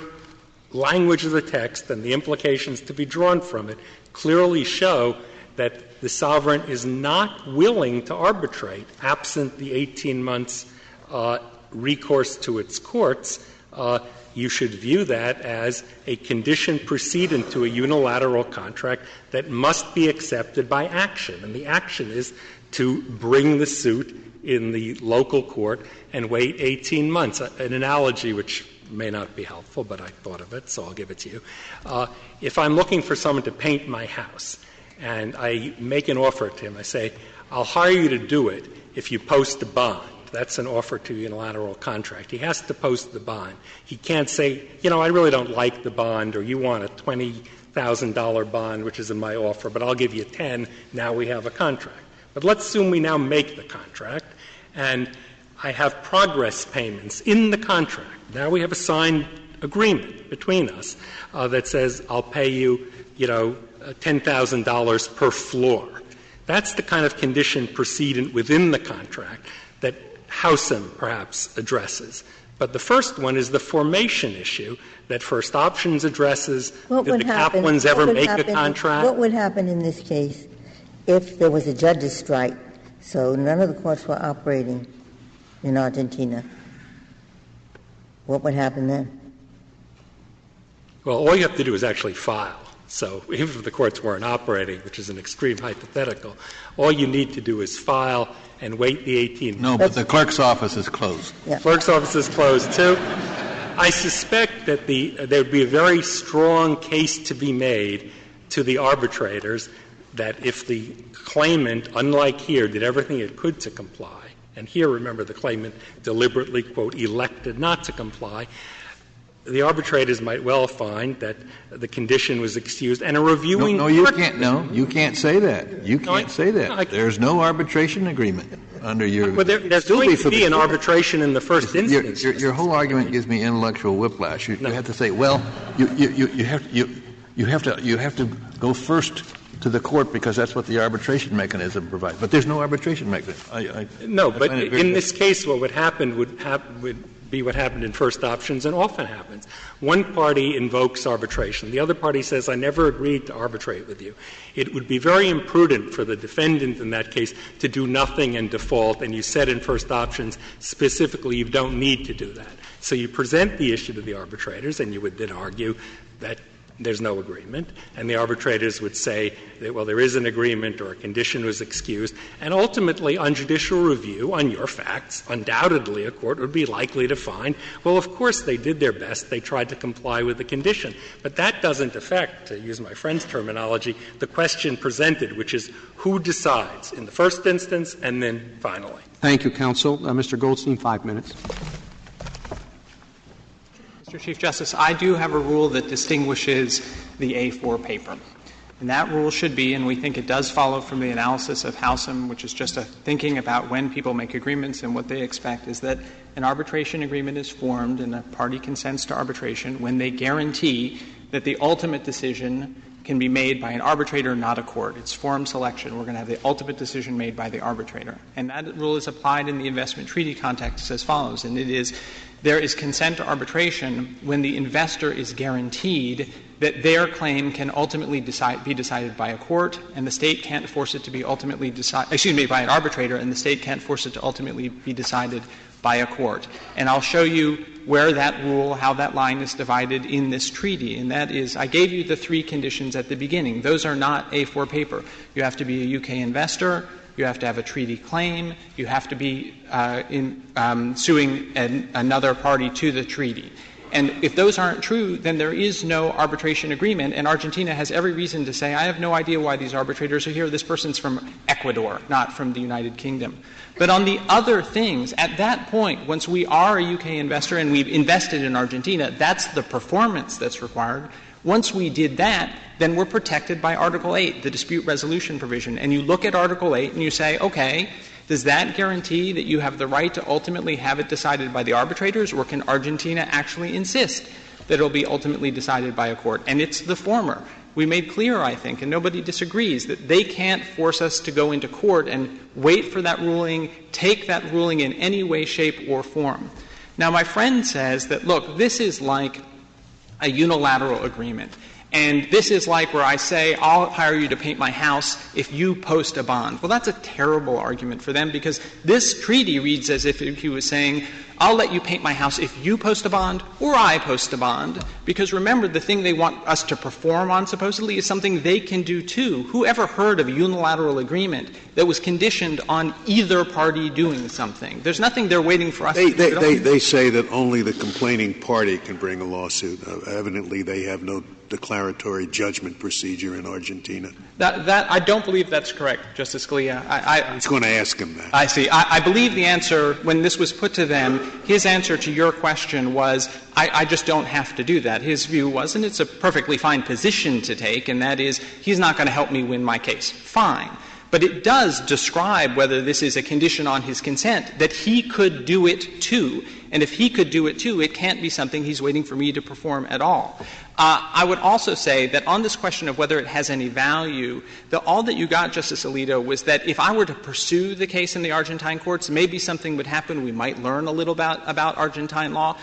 language of the text and the implications to be drawn from it clearly show that the sovereign is not willing to arbitrate absent the 18 months recourse to its courts. You should view that as a condition precedent to a unilateral contract that must be accepted by action. And the action is to bring the suit in the local court and wait 18 months. An analogy which may not be helpful, but I thought of it, so I'll give it to you. If I'm looking for someone to paint my house and I make an offer to him, I say, I'll hire you to do it if you post a bond. That's an offer to a unilateral contract. He has to post the bond. He can't say, I really don't like the bond, or you want a $20,000 bond, which is in my offer, but I'll give you 10. Now we have a contract. But let's assume we now make the contract, and I have progress payments in the contract. Now we have a signed agreement between us that says I'll pay you, $10,000 per floor. That's the kind of condition precedent within the contract that Howsam perhaps addresses. But the first one is the formation issue that First Options addresses. Did the Kaplans ever make a contract? What would happen in this case if there was a judge's strike, so none of the courts were operating in Argentina? What would happen then? Well, all you have to do is actually file. So even if the courts weren't operating, which is an extreme hypothetical, all you need to do is file and wait the 18 months. No, but the clerk's office is closed. Yeah. Clerk's office is closed, too. I suspect that there would be a very strong case to be made to the arbitrators that if the claimant, unlike here, did everything it could to comply, and here, remember, the claimant deliberately, quote, elected not to comply, the arbitrators might well find that the condition was excused, and a reviewing you can't say that. You can't say that. There's no arbitration agreement under your. Well, there's going to be an arbitration in the first instance. Your whole argument gives me intellectual whiplash. You have to say, well, you have to go first to the court because that's what the arbitration mechanism provides. But there's no arbitration mechanism. No, but in this case, what would happen would be what happened in First Options and often happens. One party invokes arbitration. The other party says, I never agreed to arbitrate with you. It would be very imprudent for the defendant in that case to do nothing and default, and you said in First Options specifically you don't need to do that. So you present the issue to the arbitrators, and you would then argue that there's no agreement, and the arbitrators would say that, well, there is an agreement or a condition was excused, and ultimately on judicial review, on your facts, undoubtedly a court would be likely to find, well, of course they did their best, they tried to comply with the condition. But that doesn't affect, to use my friend's terminology, the question presented, which is who decides in the first instance and then finally. Thank you, counsel. Mr. Goldstein, 5 minutes. Mr. Chief Justice, I do have a rule that distinguishes the A4 paper. And that rule should be, and we think it does follow from the analysis of Howsam, which is just a thinking about when people make agreements and what they expect, is that an arbitration agreement is formed and a party consents to arbitration when they guarantee that the ultimate decision can be made by an arbitrator, not a court. It's forum selection. We're going to have the ultimate decision made by the arbitrator. And that rule is applied in the investment treaty context as follows, and it is there is consent to arbitration when the investor is guaranteed that their claim can ultimately be decided by a court, and the state can't force it to be ultimately by an arbitrator, and the state can't force it to ultimately be decided by a court. And I'll show you where that rule, how that line is divided in this treaty. And that is, I gave you the three conditions at the beginning. Those are not A4 paper. You have to be a UK investor, you have to have a treaty claim, you have to be suing another party to the treaty. And if those aren't true, then there is no arbitration agreement, and Argentina has every reason to say, I have no idea why these arbitrators are here. This person's from Ecuador, not from the United Kingdom. But on the other things, at that point, once we are a UK investor and we've invested in Argentina, that's the performance that's required. Once we did that, then we're protected by Article 8, the dispute resolution provision. And you look at Article 8 and you say, okay, does that guarantee that you have the right to ultimately have it decided by the arbitrators, or can Argentina actually insist that it will be ultimately decided by a court? And it's the former. We made clear, I think, and nobody disagrees, that they can't force us to go into court and wait for that ruling, take that ruling in any way, shape, or form. Now, my friend says that, look, this is like a unilateral agreement. And this is like where I say, I'll hire you to paint my house if you post a bond. Well, that's a terrible argument for them, because this treaty reads as if he was saying, I'll let you paint my house if you post a bond or I post a bond. Because remember, the thing they want us to perform on supposedly is something they can do too. Who ever heard of a unilateral agreement that was conditioned on either party doing something? There's nothing they're waiting for us to do. They say that only the complaining party can bring a lawsuit. Evidently, they have no declaratory judgment procedure in Argentina. That I don't believe that's correct, Justice Scalia. I was going to ask him that. I see. I believe the answer, when this was put to them, his answer to your question was, I just don't have to do that. His view was, and it's a perfectly fine position to take, and that is, he's not going to help me win my case. Fine. But it does describe whether this is a condition on his consent, that he could do it too. And if he could do it too, it can't be something he's waiting for me to perform at all. I would also say that on this question of whether it has any value, all that you got, Justice Alito, was that if I were to pursue the case in the Argentine courts, maybe something would happen. We might learn a little about Argentine law.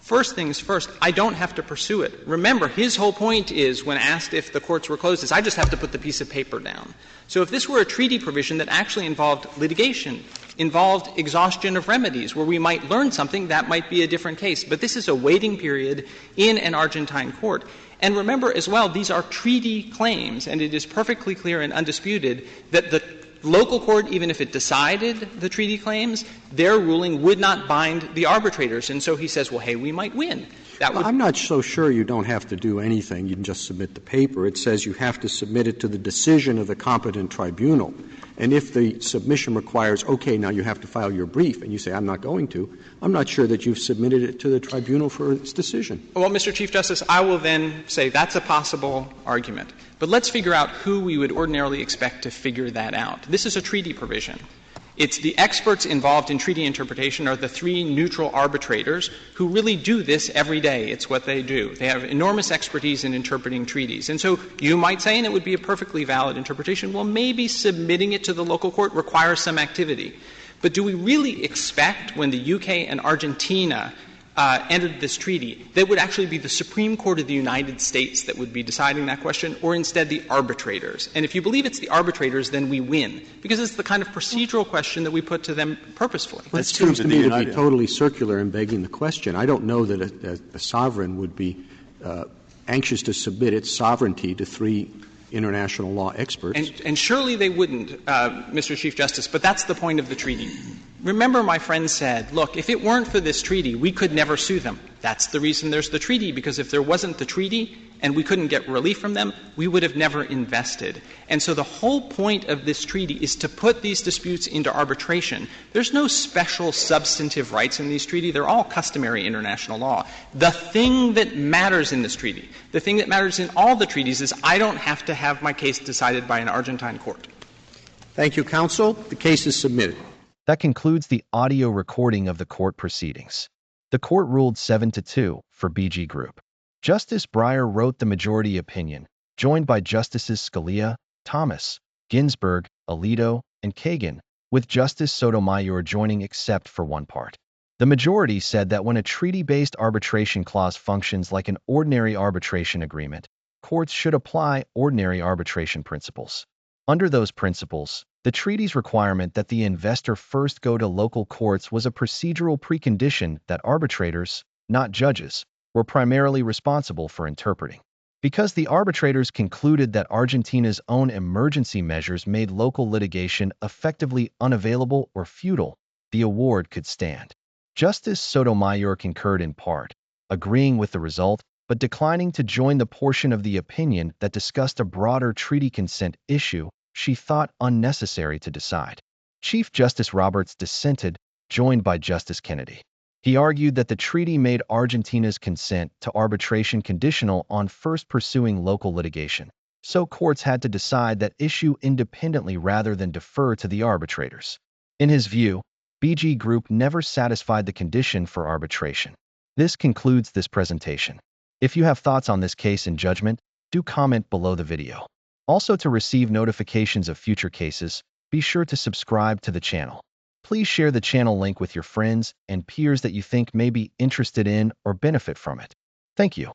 First things first, I don't have to pursue it. Remember, his whole point is, when asked if the courts were closed, is I just have to put the piece of paper down. So if this were a treaty provision that actually involved litigation, involved exhaustion of remedies, where we might learn something, that might be a different case. But this is a waiting period in an Argentine court. And remember as well, these are treaty claims, and it is perfectly clear and undisputed that the local court, even if it decided the treaty claims, their ruling would not bind the arbitrators. And so he says, well, hey, we might win. I'm not so sure you don't have to do anything. You can just submit the paper. It says you have to submit it to the decision of the competent tribunal. And if the submission requires, okay, now you have to file your brief, and you say, I'm not going to, I'm not sure that you've submitted it to the tribunal for its decision. Well, Mr. Chief Justice, I will then say that's a possible argument. But let's figure out who we would ordinarily expect to figure that out. This is a treaty provision. It's the experts involved in treaty interpretation are the three neutral arbitrators who really do this every day. It's what they do. They have enormous expertise in interpreting treaties. And so you might say, and it would be a perfectly valid interpretation, well, maybe submitting it to the local court requires some activity. But do we really expect, when the UK and Argentina entered this treaty, that would actually be the Supreme Court of the United States that would be deciding that question, or instead the arbitrators? And if you believe it's the arbitrators, then we win, because it's the kind of procedural question that we put to them purposefully. That seems to me to be totally circular in begging the question. I don't know that a sovereign would be anxious to submit its sovereignty to 3 international law experts. And surely they wouldn't, Mr. Chief Justice, but that's the point of the treaty. Remember, my friend said, look, if it weren't for this treaty, we could never sue them. That's the reason there's the treaty, because if there wasn't the treaty and we couldn't get relief from them, we would have never invested. And so the whole point of this treaty is to put these disputes into arbitration. There's no special substantive rights in these treaties. They're all customary international law. The thing that matters in this treaty, the thing that matters in all the treaties, is I don't have to have my case decided by an Argentine court. Thank you, counsel. The case is submitted. That concludes the audio recording of the court proceedings. The court ruled 7-2 for BG Group. Justice Breyer wrote the majority opinion, joined by Justices Scalia, Thomas, Ginsburg, Alito, and Kagan, with Justice Sotomayor joining except for one part. The majority said that when a treaty-based arbitration clause functions like an ordinary arbitration agreement, courts should apply ordinary arbitration principles. Under those principles, the treaty's requirement that the investor first go to local courts was a procedural precondition that arbitrators, not judges, were primarily responsible for interpreting. Because the arbitrators concluded that Argentina's own emergency measures made local litigation effectively unavailable or futile, the award could stand. Justice Sotomayor concurred in part, agreeing with the result, but declining to join the portion of the opinion that discussed a broader treaty consent issue she thought unnecessary to decide. Chief Justice Roberts dissented, joined by Justice Kennedy. He argued that the treaty made Argentina's consent to arbitration conditional on first pursuing local litigation, so courts had to decide that issue independently rather than defer to the arbitrators. In his view, BG Group never satisfied the condition for arbitration. This concludes this presentation. If you have thoughts on this case and judgment, do comment below the video. Also, to receive notifications of future cases, be sure to subscribe to the channel. Please share the channel link with your friends and peers that you think may be interested in or benefit from it. Thank you.